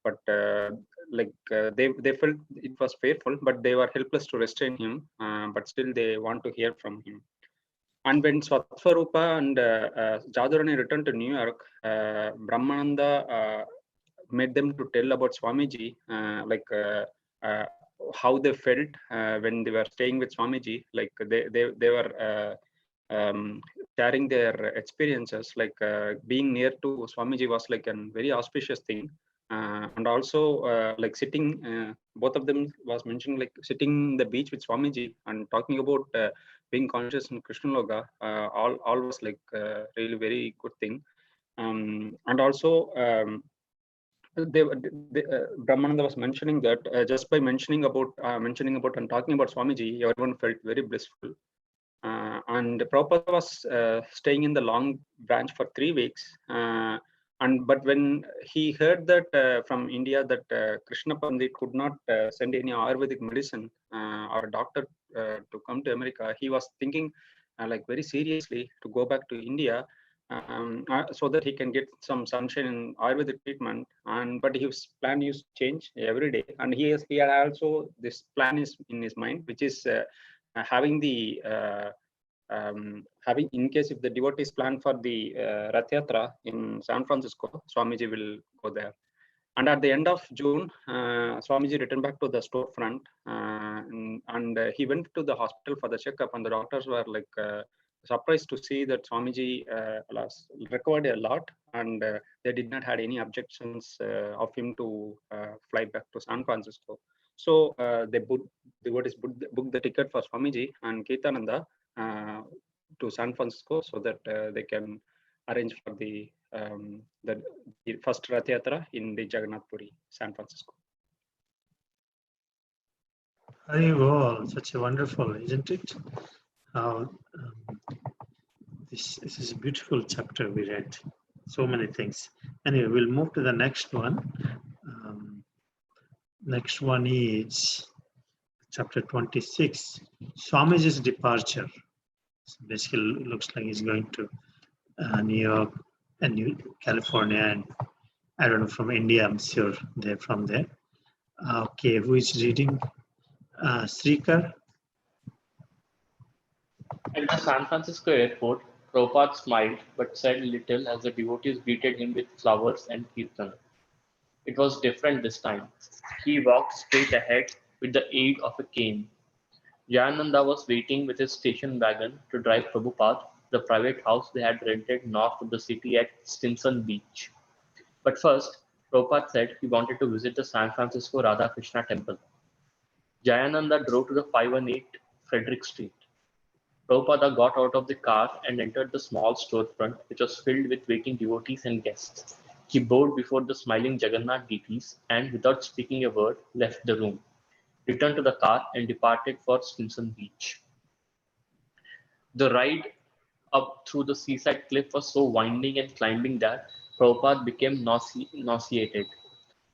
But they felt it was faithful, but they were helpless to restrain him. But still, they want to hear from him. And when Swatsvarupa and Jadurani returned to New York, Brahmananda made them to tell about Swamiji, how they felt when they were staying with Swamiji. Like they were sharing their experiences. Like being near to Swamiji was like a very auspicious thing. And also like sitting, both of them was mentioned like sitting on the beach with Swamiji and talking about being conscious in Krishna Loga. All was like really very good thing. And also Brahmananda was mentioning that just by mentioning about and talking about Swamiji, everyone felt very blissful. And Prabhupada was staying in the Long Branch for 3 weeks. But when he heard that from India that Krishna Pandit could not send any Ayurvedic medicine or a doctor to come to America, he was thinking like very seriously to go back to India, so that he can get some sunshine in Ayurvedic treatment. But his plan used to change every day, and he had also this plan is in his mind, which is having the having, in case if the devotees plan for the Rath Yatra in San Francisco, Swamiji will go there. And at the end of June, Swamiji returned back to the storefront, and he went to the hospital for the checkup, and the doctors were like surprised to see that Swamiji recovered a lot, and they did not had any objections of him to fly back to San Francisco. So devotees booked the ticket for Swamiji and Kirtananda to San Francisco, so that they can arrange for the first Rath Yatra in the Jagannath Puri, San Francisco. Very well, such a wonderful, isn't it? This is a beautiful chapter we read. So many things. Anyway, we'll move to the next one. Next one is chapter 26, Swamiji's departure. So basically, it looks like he's going to New York and California, and I don't know, from India, I'm sure they're from there. Okay, who is reading? Srikar? At the San Francisco airport, Prabhupada smiled but said little as the devotees greeted him with flowers and kirtan. It was different this time. He walked straight ahead with the aid of a cane. Jayananda was waiting with his station wagon to drive Prabhupada to the private house they had rented north of the city at Stinson Beach. But first, Prabhupada said he wanted to visit the San Francisco Radha Krishna temple. Jayananda drove to the 518 Frederick Street. Prabhupada got out of the car and entered the small storefront, which was filled with waiting devotees and guests. He bowed before the smiling Jagannath deities and, without speaking a word, left the room, returned to the car, and departed for Stinson Beach. The ride up through the seaside cliff was so winding and climbing that Prabhupada became nauseated.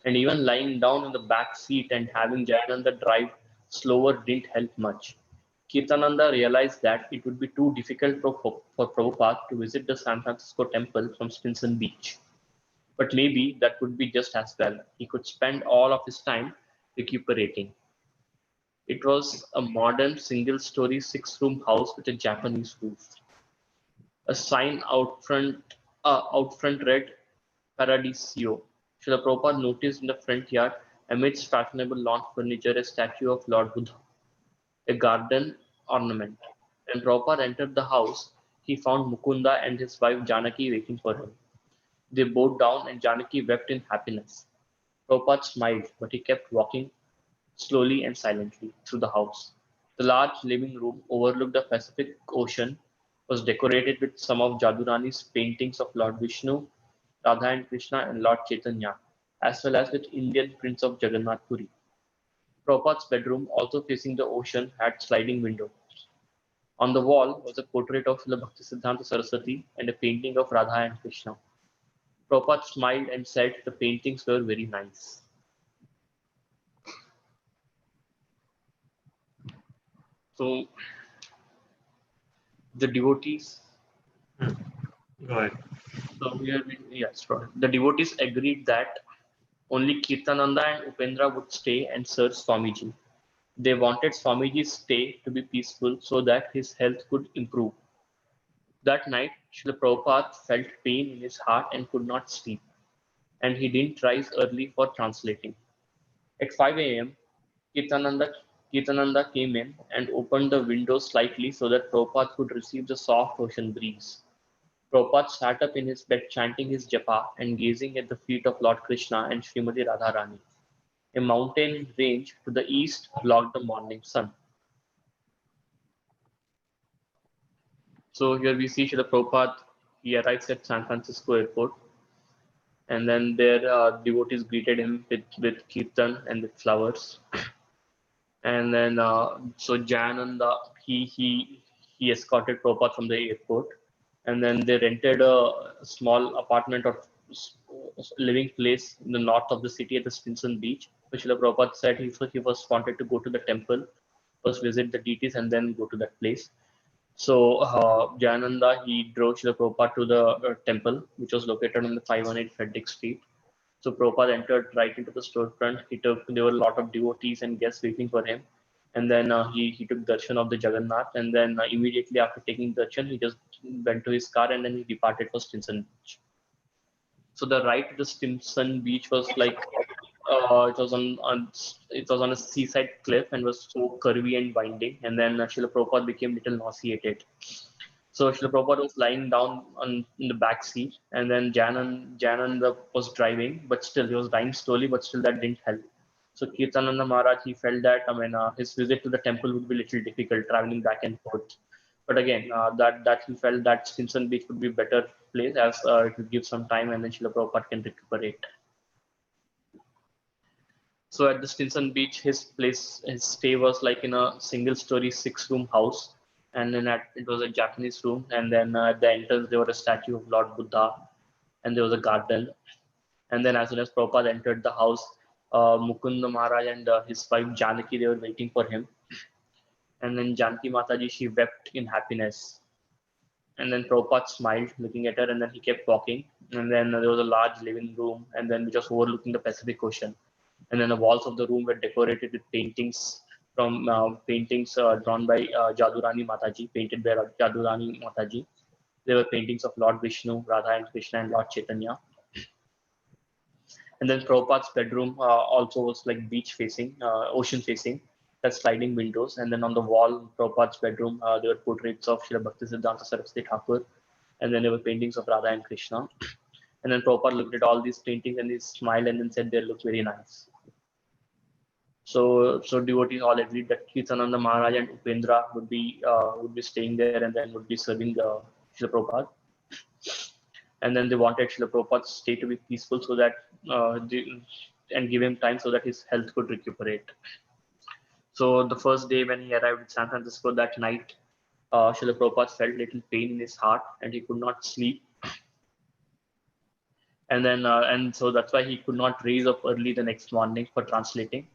And even lying down in the back seat and having Jayananda drive slower didn't help much. Kirtananda realized that it would be too difficult for Prabhupada to visit the San Francisco temple from Stinson Beach. But maybe that would be just as well. He could spend all of his time recuperating. It was a modern single-story 6-room house with a Japanese roof. A sign out front read Paradiso. Srila Prabhupada noticed in the front yard, amidst fashionable lawn furniture, a statue of Lord Buddha, a garden ornament. When Prabhupada entered the house, he found Mukunda and his wife Janaki waiting for him. They bowed down and Janaki wept in happiness. Prabhupada smiled, but he kept walking slowly and silently through the house. The large living room overlooked the Pacific Ocean, was decorated with some of Jadurani's paintings of Lord Vishnu, Radha and Krishna, and Lord Chaitanya, as well as with Indian prints of Jagannath Puri. Prabhupada's bedroom, also facing the ocean, had sliding windows. On the wall was a portrait of Srila Bhaktisiddhanta Saraswati and a painting of Radha and Krishna. Prabhupada smiled and said the paintings were very nice. So the devotees, Go ahead. so here yes, right. The devotees agreed that only Kirtananda and Upendra would stay and serve Swamiji. They wanted Swamiji's stay to be peaceful so that his health could improve. That night, Srila Prabhupada felt pain in his heart and could not sleep, and he didn't rise early for translating. At 5 a.m., Kirtananda came in and opened the window slightly so that Prabhupada could receive the soft ocean breeze. Prabhupada sat up in his bed chanting his japa and gazing at the feet of Lord Krishna and Srimati Radharani. A mountain range to the east blocked the morning sun. So here we see Srila Prabhupada, he arrives at San Francisco airport, and then their devotees greeted him with kirtan and with flowers. And then so Jayananda, he escorted Prabhupada from the airport, and then they rented a small apartment or living place in the north of the city at the Stinson beach. So Srila Prabhupada said he first wanted to go to the temple, first visit the deities, and then go to that place. So Jayananda, he drove Srila Prabhupada to the temple, which was located on the 518 Frederick Street. So Prabhupada entered right into the storefront. There were a lot of devotees and guests waiting for him. And then he took darshan of the Jagannath. And then immediately after taking darshan, he just went to his car and then he departed for Stinson Beach. So the ride to the Stinson Beach was like it was on a seaside cliff and was so curvy and winding. And then Srila Prabhupada became a little nauseated. So Srila Prabhupada was lying down in the back seat, and then Jananda was driving, but still he was driving slowly, but still that didn't help. So Kirtananda Maharaj, he felt that his visit to the temple would be a little difficult traveling back and forth. But again, that he felt that Stinson Beach would be a better place as it would give some time, and then Srila Prabhupada can recuperate. So at the Stinson Beach, his stay was like in a single-story, six-room house, and then it was a Japanese room. And then at the entrance, there was a statue of Lord Buddha, and there was a garden. And then as soon as Prabhupada entered the house, Mukunda Maharaj and his wife Janaki, they were waiting for him. And then Janaki Mataji, she wept in happiness. And then Prabhupada smiled, looking at her, and then he kept walking. And then there was a large living room, and then which was overlooking the Pacific Ocean. And then the walls of the room were decorated with paintings drawn by Jadurani Mataji, painted by Jadurani Mataji. There were paintings of Lord Vishnu, Radha and Krishna, and Lord Chaitanya. And then Prabhupada's bedroom also was like beach facing, ocean facing, had sliding windows. And then on the wall in Prabhupada's bedroom, there were portraits of Srila Bhaktisiddhanta Saraswati Thakur. And then there were paintings of Radha and Krishna. And then Prabhupada looked at all these paintings and he smiled and then said they look very nice. So devotees all agreed that Kirtananda Maharaj and Upendra would be staying there and then would be serving Srila Prabhupada. And then they wanted Srila Prabhupada's stay to be peaceful so that and give him time so that his health could recuperate. So the first day when he arrived in San Francisco that night, Srila Prabhupada felt little pain in his heart and he could not sleep. And then and so that's why he could not raise up early the next morning for translating.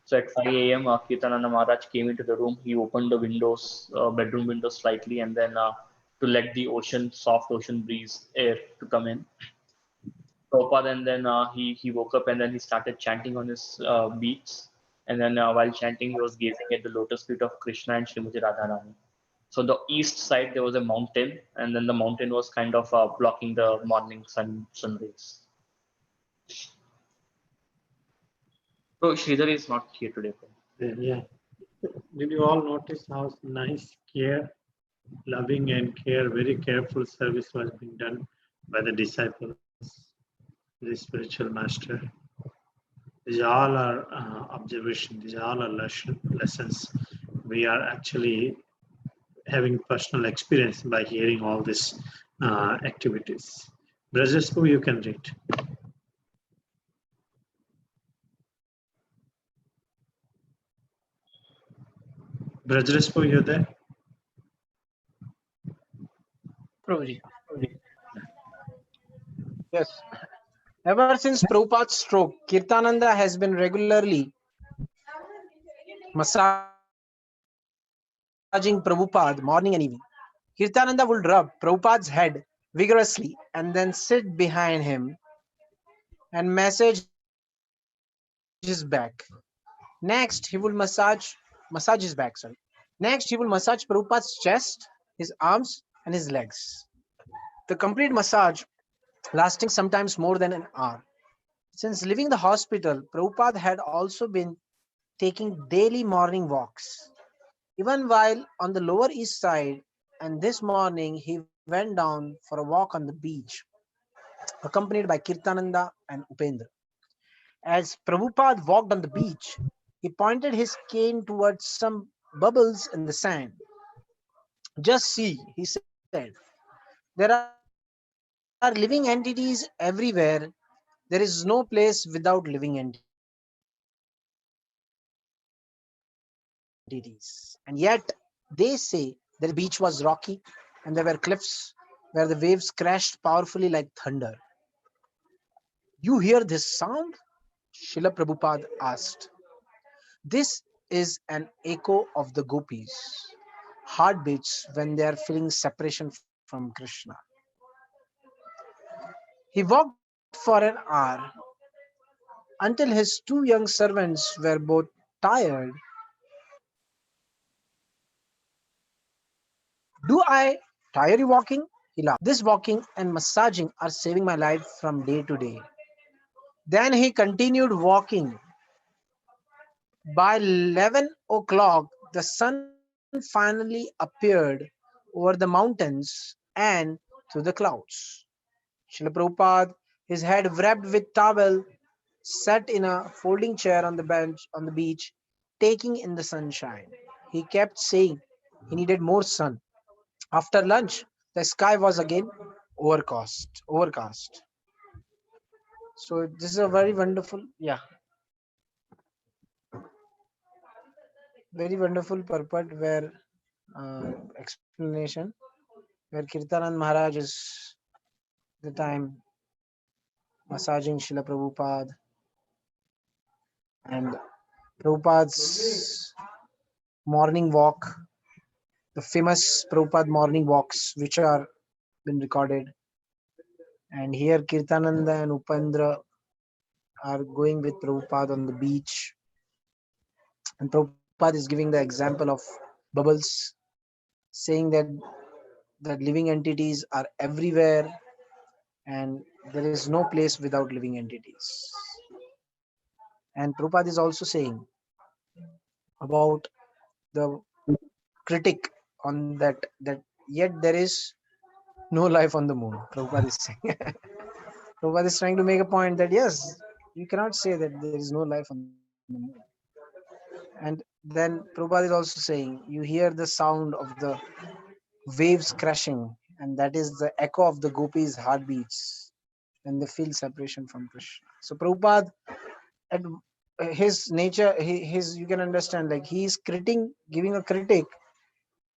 So at 5 a.m., Kirtananda Maharaj came into the room. He opened the windows, bedroom windows slightly, and then to let the soft ocean breeze air to come in. Prabhupada, and then he woke up and then he started chanting on his beats. And then while chanting, he was gazing at the lotus feet of Krishna and Srimati Radharani. So the east side there was a mountain, and then the mountain was kind of blocking the morning sun rays. So Sridhar is not here today. Yeah. Did you all notice how nice care, loving and care, very careful service was being done by the disciples, the spiritual master? These all are observations, these all are lessons. We are actually having personal experience by hearing all these activities. Brajespu, you can read. Brajespu, you're there? Prabhuji. Yes. Ever since Prabhupada's stroke, Kirtananda has been regularly massaging Prabhupada morning and evening. Kirtananda would rub Prabhupada's head vigorously and then sit behind him and massage his back. Next, he would massage his back. Sorry. Next, he would massage Prabhupada's chest, his arms, and his legs. The complete massage lasting sometimes more than an hour. Since leaving the hospital, Prabhupada had also been taking daily morning walks. Even while on the Lower East Side, and this morning he went down for a walk on the beach, accompanied by Kirtananda and Upendra. As Prabhupada walked on the beach, he pointed his cane towards some bubbles in the sand. Just see, he said, there are living entities everywhere. There is no place without living entities. And yet, they say that the beach was rocky and there were cliffs where the waves crashed powerfully like thunder. You hear this sound? Srila Prabhupada asked. This is an echo of the gopis' heartbeats when they are feeling separation from Krishna. He walked for an hour until his two young servants were both tired. Do I tire you walking? He laughed. This walking and massaging are saving my life from day to day. Then he continued walking. By 11 o'clock, the sun finally appeared over the mountains and through the clouds. Srila Prabhupada, his head wrapped with towel, sat in a folding chair on the bench on the beach, taking in the sunshine. He kept saying he needed more sun. After lunch, the sky was again overcast. So this is a very wonderful, very wonderful purport where explanation where Kirtanand Maharaj is the time massaging Srila Prabhupada and Prabhupada's morning walk, the famous Prabhupada morning walks, which are been recorded. And here Kirtananda and Upendra are going with Prabhupada on the beach. And Prabhupada is giving the example of bubbles, saying that living entities are everywhere and there is no place without living entities. And Prabhupada is also saying about the critic on that yet there is no life on the moon. Prabhupada is saying. Prabhupada is trying to make a point that yes, you cannot say that there is no life on the moon. And then Prabhupada is also saying you hear the sound of the waves crashing, and that is the echo of the gopis' heartbeats when they feel separation from Krishna. So Prabhupada, at his nature, his you can understand like he is giving a critic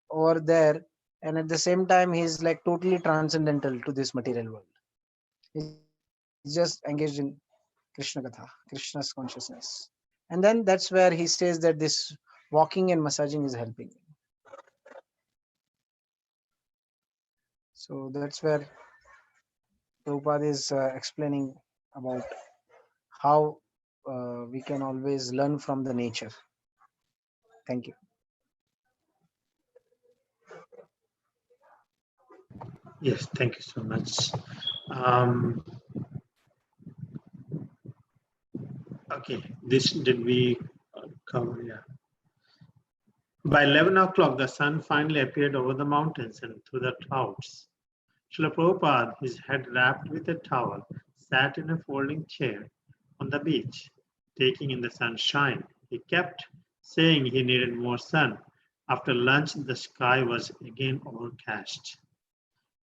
over there, and at the same time he is like totally transcendental to this material world. He's just engaged in Krishna Katha, Krishna's consciousness. And then that's where he says that this walking and massaging is helping. So that's where Prabhupada is explaining about how we can always learn from the nature. Thank you. Yes, thank you so much. Okay, this did we cover? Yeah. By 11 o'clock, the sun finally appeared over the mountains and through the clouds. Srila Prabhupada, his head wrapped with a towel, sat in a folding chair on the beach, taking in the sunshine. He kept saying he needed more sun. After lunch, the sky was again overcast.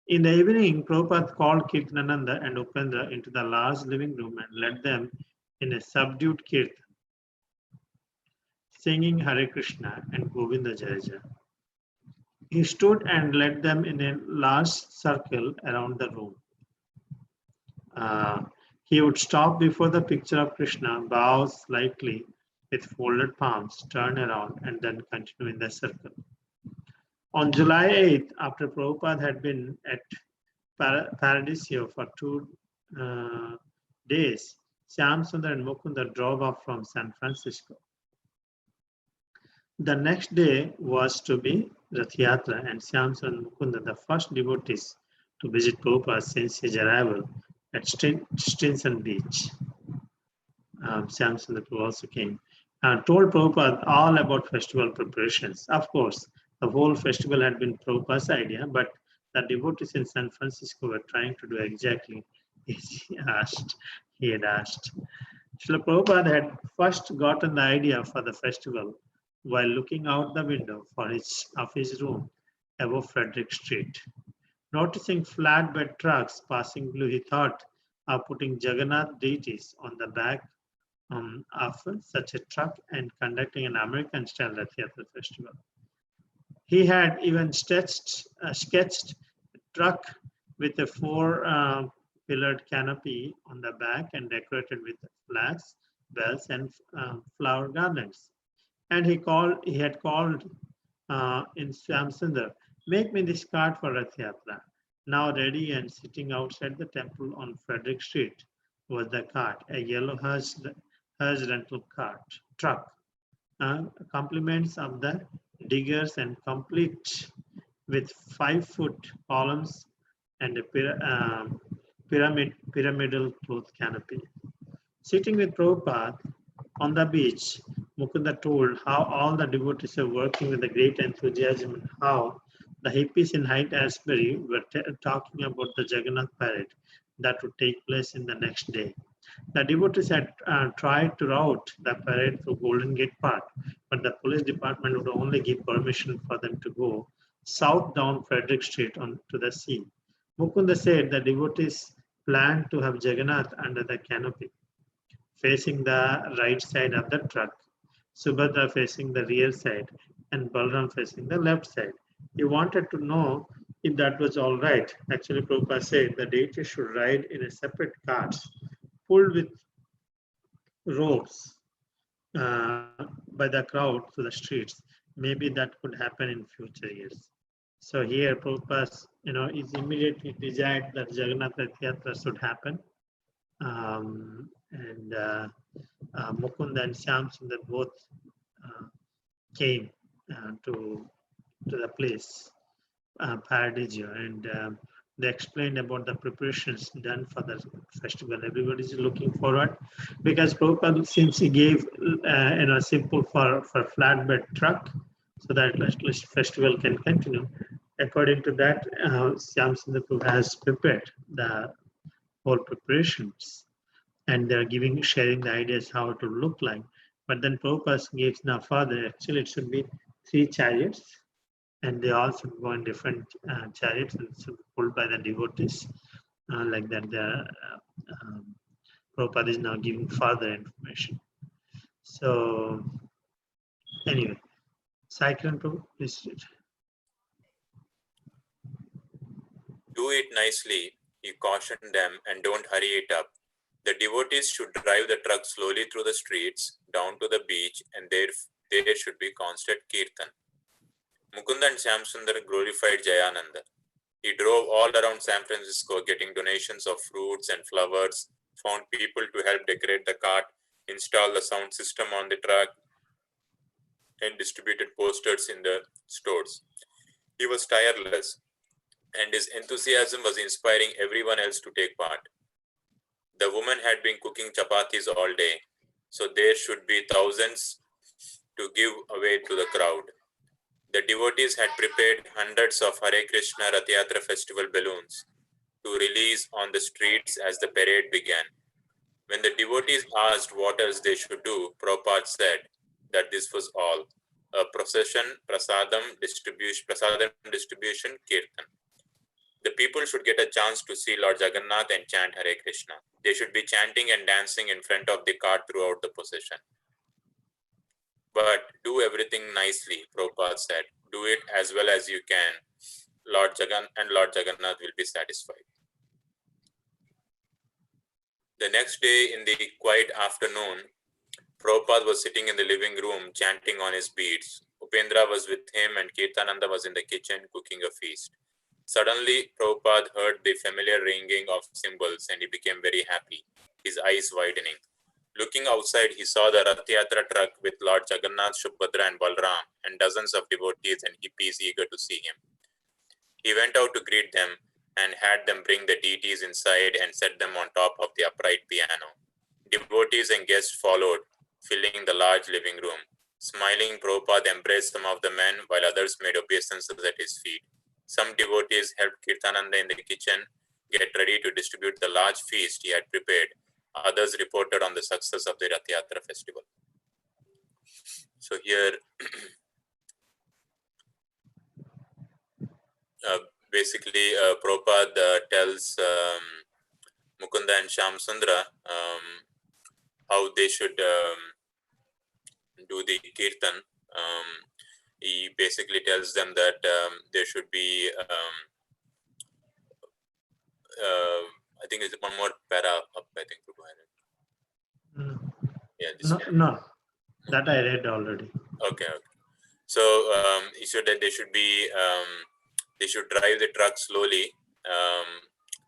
In the evening, Prabhupada called Kirtanananda and Upendra into the large living room and led them in a subdued kirtan, singing Hare Krishna and Govinda Jaja. He stood and led them in a large circle around the room. He would stop before the picture of Krishna, bow slightly with folded palms, turn around, and then continue in the circle. On July 8th, after Prabhupada had been at Paradiso for 2 days, Shyam Sundar and Mukunda drove off from San Francisco. The next day was to be Rath Yatra, and Shyam Sundar and Mukunda, the first devotees to visit Prabhupada since his arrival at Stinson Beach. Shyam Sundar also came and told Prabhupada all about festival preparations. Of course, the whole festival had been Prabhupada's idea, but the devotees in San Francisco were trying to do exactly as he had asked. Srila Prabhupada had first gotten the idea for the festival while looking out the window of his room above Frederick Street. Noticing flatbed trucks passing below, he thought of putting Jagannath deities on the back of such a truck and conducting an American-style Rath Yatra festival. He had even sketched a truck with a 4-pillared canopy on the back and decorated with flags, bells, and flower garlands. And he had called in Shyam Sundar, "Make me this cart for Rath Yatra." Now ready and sitting outside the temple on Frederick Street was the cart, a yellow hearse rental truck. Compliments of the diggers and complete with 5-foot columns and a pyramidal cloth canopy. Sitting with Prabhupada on the beach, Mukunda told how all the devotees are working with a great enthusiasm and how the hippies in Haight-Ashbury were talking about the Jagannath parade that would take place in the next day. The devotees had tried to route the parade through Golden Gate Park, but the police department would only give permission for them to go south down Frederick Street to the sea. Mukunda said the devotees planned to have Jagannath under the canopy, facing the right side of the truck, Subhadra facing the rear side, and Balram facing the left side. He wanted to know if that was all right. Actually, Prabhupada said the deities should ride in a separate carts pulled with ropes by the crowd to the streets. Maybe that could happen in future years. So here Prabhupada, is immediately desired that Jagannath Rath Yatra should happen. And Mukunda and Shyam Sundar both came to the place, Paradiso, and they explained about the preparations done for the festival. Everybody is looking forward because Prabhupada, since he gave simple for flatbed truck, so that at least festival can continue. According to that, Shyam Sundar has prepared the whole preparations, and they're sharing the ideas how it will look like. But then Prabhupada gives now further. Actually, it should be 3 chariots, and they all should go in different chariots and should be pulled by the devotees. Like that, Prabhupada is now giving further information. So, anyway, Cyclone Prabhu, please read. Do it nicely, he cautioned them, and don't hurry it up. The devotees should drive the truck slowly through the streets, down to the beach, and there should be constant kirtan. Mukunda and Shyam Sundar glorified Jayananda. He drove all around San Francisco getting donations of fruits and flowers, found people to help decorate the cart, install the sound system on the truck, and distributed posters in the stores. He was tireless, and his enthusiasm was inspiring everyone else to take part. The woman had been cooking chapatis all day. so there should be thousands to give away to the crowd. The devotees had prepared hundreds of Hare Krishna Rath Yatra festival balloons to release on the streets as the parade began. When the devotees asked what else they should do, Prabhupada said that this was all: a procession, prasadam distribution, kirtan. The people should get a chance to see Lord Jagannath and chant Hare Krishna. They should be chanting and dancing in front of the cart throughout the procession. But do everything nicely, Prabhupada said. Do it as well as you can. Lord Jagannath will be satisfied. The next day in the quiet afternoon, Prabhupada was sitting in the living room chanting on his beads. Upendra was with him and Kirtananda was in the kitchen cooking a feast. Suddenly, Prabhupada heard the familiar ringing of cymbals and he became very happy, his eyes widening. Looking outside, he saw the Rath Yatra truck with Lord Jagannath, Subhadra and Balram and dozens of devotees and hippies eager to see him. He went out to greet them and had them bring the deities inside and set them on top of the upright piano. Devotees and guests followed, filling the large living room. Smiling, Prabhupada embraced some of the men while others made obeisances at his feet. Some devotees helped Kirtananda in the kitchen get ready to distribute the large feast he had prepared. Others reported on the success of the Rath Yatra festival. So here, basically, Prabhupada tells Mukunda and Shyam Sundara how they should do the kirtan. He basically tells them that there should be, I think it's one more para up, I think. Yeah, this No, that I read already. Okay. So he said that they should be, they should drive the truck slowly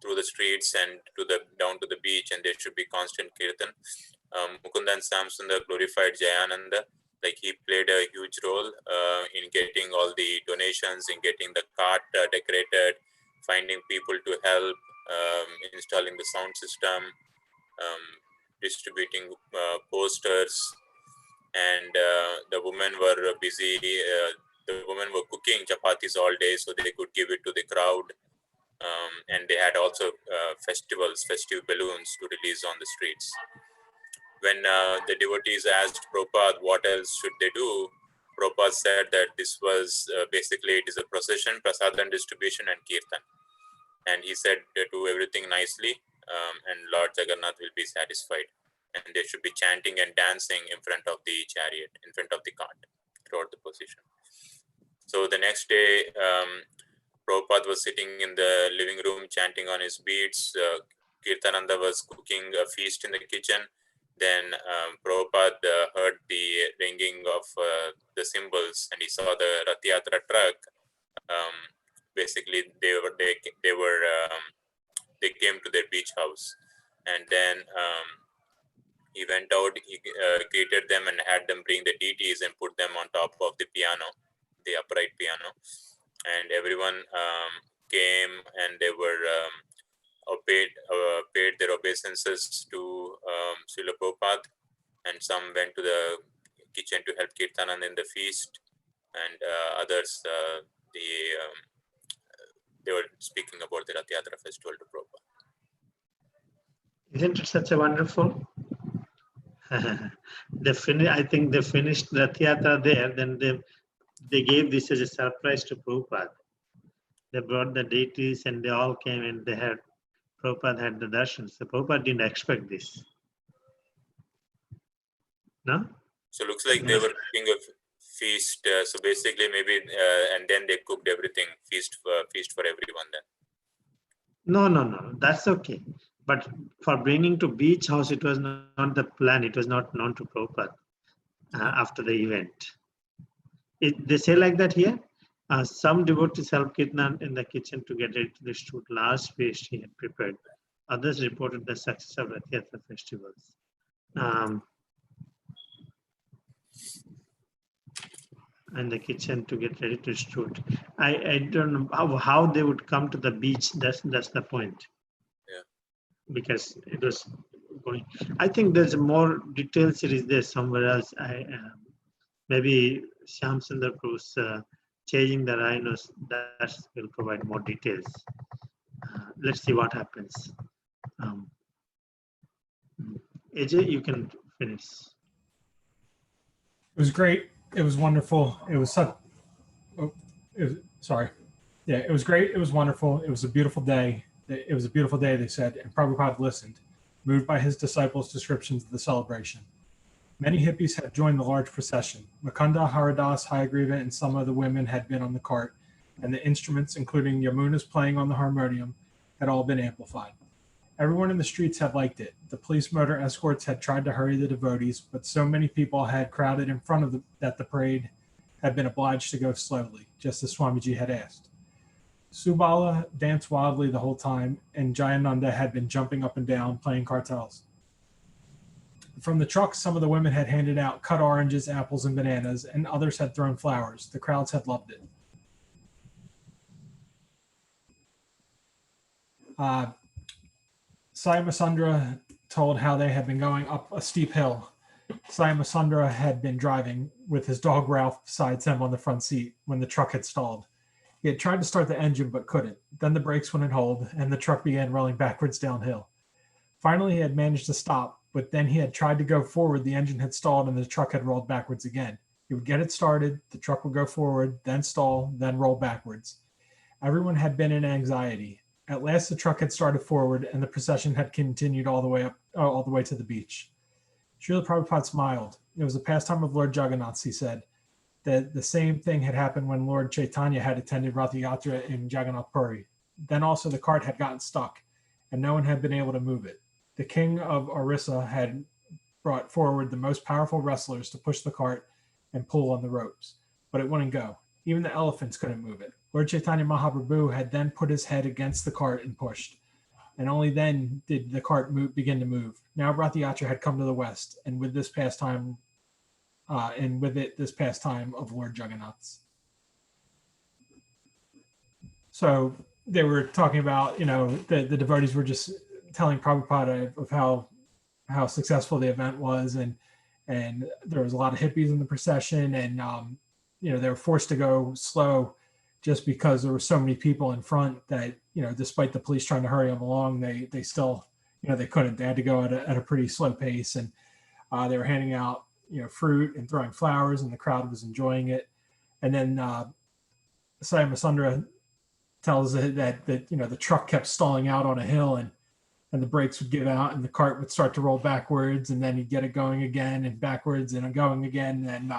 through the streets and down to the beach, and there should be constant kirtan. Mukunda and Samsundar glorified Jayananda. Like he played a huge role in getting all the donations, in getting the cart decorated, finding people to help, installing the sound system, distributing posters, and the women were busy. The women were cooking chapatis all day so they could give it to the crowd. And they had also festive balloons to release on the streets. When the devotees asked Prabhupada what else should they do, Prabhupada said that this was basically, it is a procession, prasadam distribution and kirtan. And he said to do everything nicely and Lord Jagannath will be satisfied. And they should be chanting and dancing in front of the chariot, in front of the cart throughout the procession. So the next day, Prabhupada was sitting in the living room chanting on his beads. Kirtananda was cooking a feast in the kitchen. Then Prabhupada heard the ringing of the cymbals and he saw the Rath Yatra truck. Basically, they came to their beach house, and then he went out. He greeted them and had them bring the deities and put them on top of the piano, the upright piano, and everyone came and they were paid their obeisances to Srila Prabhupada, and some went to the kitchen to help Kirtananda in the feast, and others they were speaking about the Rath Yatra festival to Prabhupada. Isn't it such a wonderful? I think they finished Rath Yatra there, then they gave this as a surprise to Prabhupada. They brought the deities and they all came and Prabhupada had the darshan. So Prabhupada didn't expect this. No? So looks like they were cooking a feast. So basically maybe, and then they cooked everything, feast for everyone then. No. That's okay. But for bringing to beach house, it was not the plan. It was not known to Prabhupada after the event. They say like that here. Some devotees helped Kirtan in the kitchen to get ready to distribute last feast he had prepared. Others reported the success of Rath Yatra festivals. And the kitchen to get ready to distribute. I don't know how they would come to the beach. That's the point. because it was going. I think there's more details. It is there somewhere else. Maybe Shyam Sundar Prabhu's changing the rhinos. That will provide more details. Let's see what happens. AJ, you can finish. It was great. It was wonderful. It was such. Oh, sorry. Yeah, it was great. It was wonderful. It was a beautiful day. It was a beautiful day, they said, and Prabhupada listened, moved by his disciples' descriptions of the celebration. Many hippies had joined the large procession. Mukunda, Haridas, Hayagriva, and some of the women had been on the cart, and the instruments, including Yamuna's playing on the harmonium, had all been amplified. Everyone in the streets had liked it. The police motor escorts had tried to hurry the devotees, but so many people had crowded in front of that the parade had been obliged to go slowly, just as Swamiji had asked. Subala danced wildly the whole time, and Jayananda had been jumping up and down, playing cartels. From the trucks, some of the women had handed out cut oranges, apples, and bananas, and others had thrown flowers. The crowds had loved it. Saimasundra told how they had been going up a steep hill. Saimasundra had been driving with his dog Ralph beside him on the front seat when the truck had stalled. He had tried to start the engine but couldn't. Then the brakes wouldn't hold, and the truck began rolling backwards downhill. Finally, he had managed to stop, but then he had tried to go forward. The engine had stalled, and the truck had rolled backwards again. He would get it started, the truck would go forward, then stall, then roll backwards. Everyone had been in anxiety. At last, the truck had started forward, and the procession had continued all the way to the beach. Srila Prabhupada smiled. It was a pastime of Lord Jagannath's, he said. That the same thing had happened when Lord Chaitanya had attended Rath Yatra in Jagannath Puri. Then also the cart had gotten stuck, and no one had been able to move it. The king of Orissa had brought forward the most powerful wrestlers to push the cart and pull on the ropes, but it wouldn't go. Even the elephants couldn't move it. Lord Chaitanya Mahaprabhu had then put his head against the cart and pushed, and only then did the cart begin to move. Now Rath Yatra had come to the west, and with this pastime this pastime of Lord Jagannath's. So they were talking about, the devotees were just telling Prabhupada of how successful the event was, and there was a lot of hippies in the procession, and they were forced to go slow just because there were so many people in front that, despite the police trying to hurry them along, they still, they couldn't. They had to go at a pretty slow pace, and they were handing out fruit and throwing flowers, and the crowd was enjoying it. And then Saimasundra tells it that the truck kept stalling out on a hill, and the brakes would give out, and the cart would start to roll backwards, and then he'd get it going again and backwards and going again. And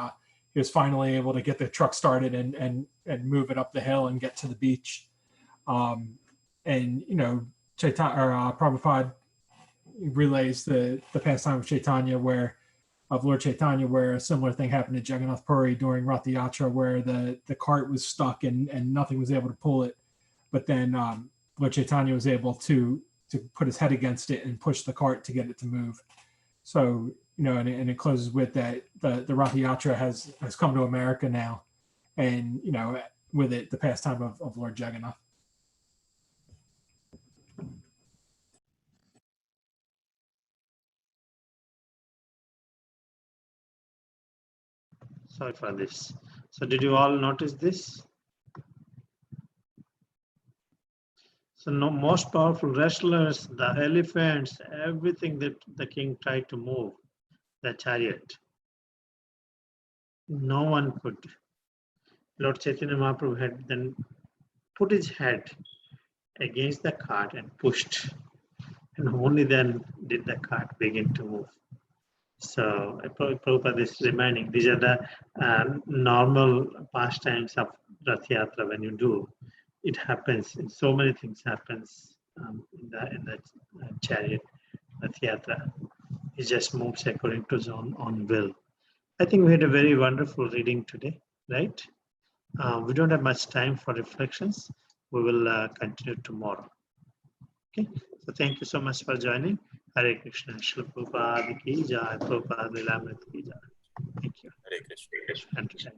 he was finally able to get the truck started and move it up the hill and get to the beach. Prabhupada relays the pastime of Chaitanya of Lord Chaitanya, where a similar thing happened at Jagannath Puri during Rath Yatra, where the cart was stuck and nothing was able to pull it. But then Lord Chaitanya was able to put his head against it and push the cart to get it to move. So, and it closes with that the Rath Yatra has come to America now, and, with it, the pastime of Lord Jagannath. Sorry for this. So did you all notice this? So most powerful wrestlers, the elephants, everything that the king tried to move, the chariot. No one could. Lord Chaitanya Mahaprabhu had then put his head against the cart and pushed. And only then did the cart begin to move. So Prabhupada is reminding, these are the normal pastimes of Rath Yatra. When you do, it happens, and so many things happens in the chariot Rath Yatra. It just moves according to his own will. I think we had a very wonderful reading today, right? We don't have much time for reflections. We will continue tomorrow. Okay, so thank you so much for joining. Hare Krishna, Srila Prabhupada ki jai, Prabhupada Lilamrita ki jai. Thank you. Hare Krishna. Understand.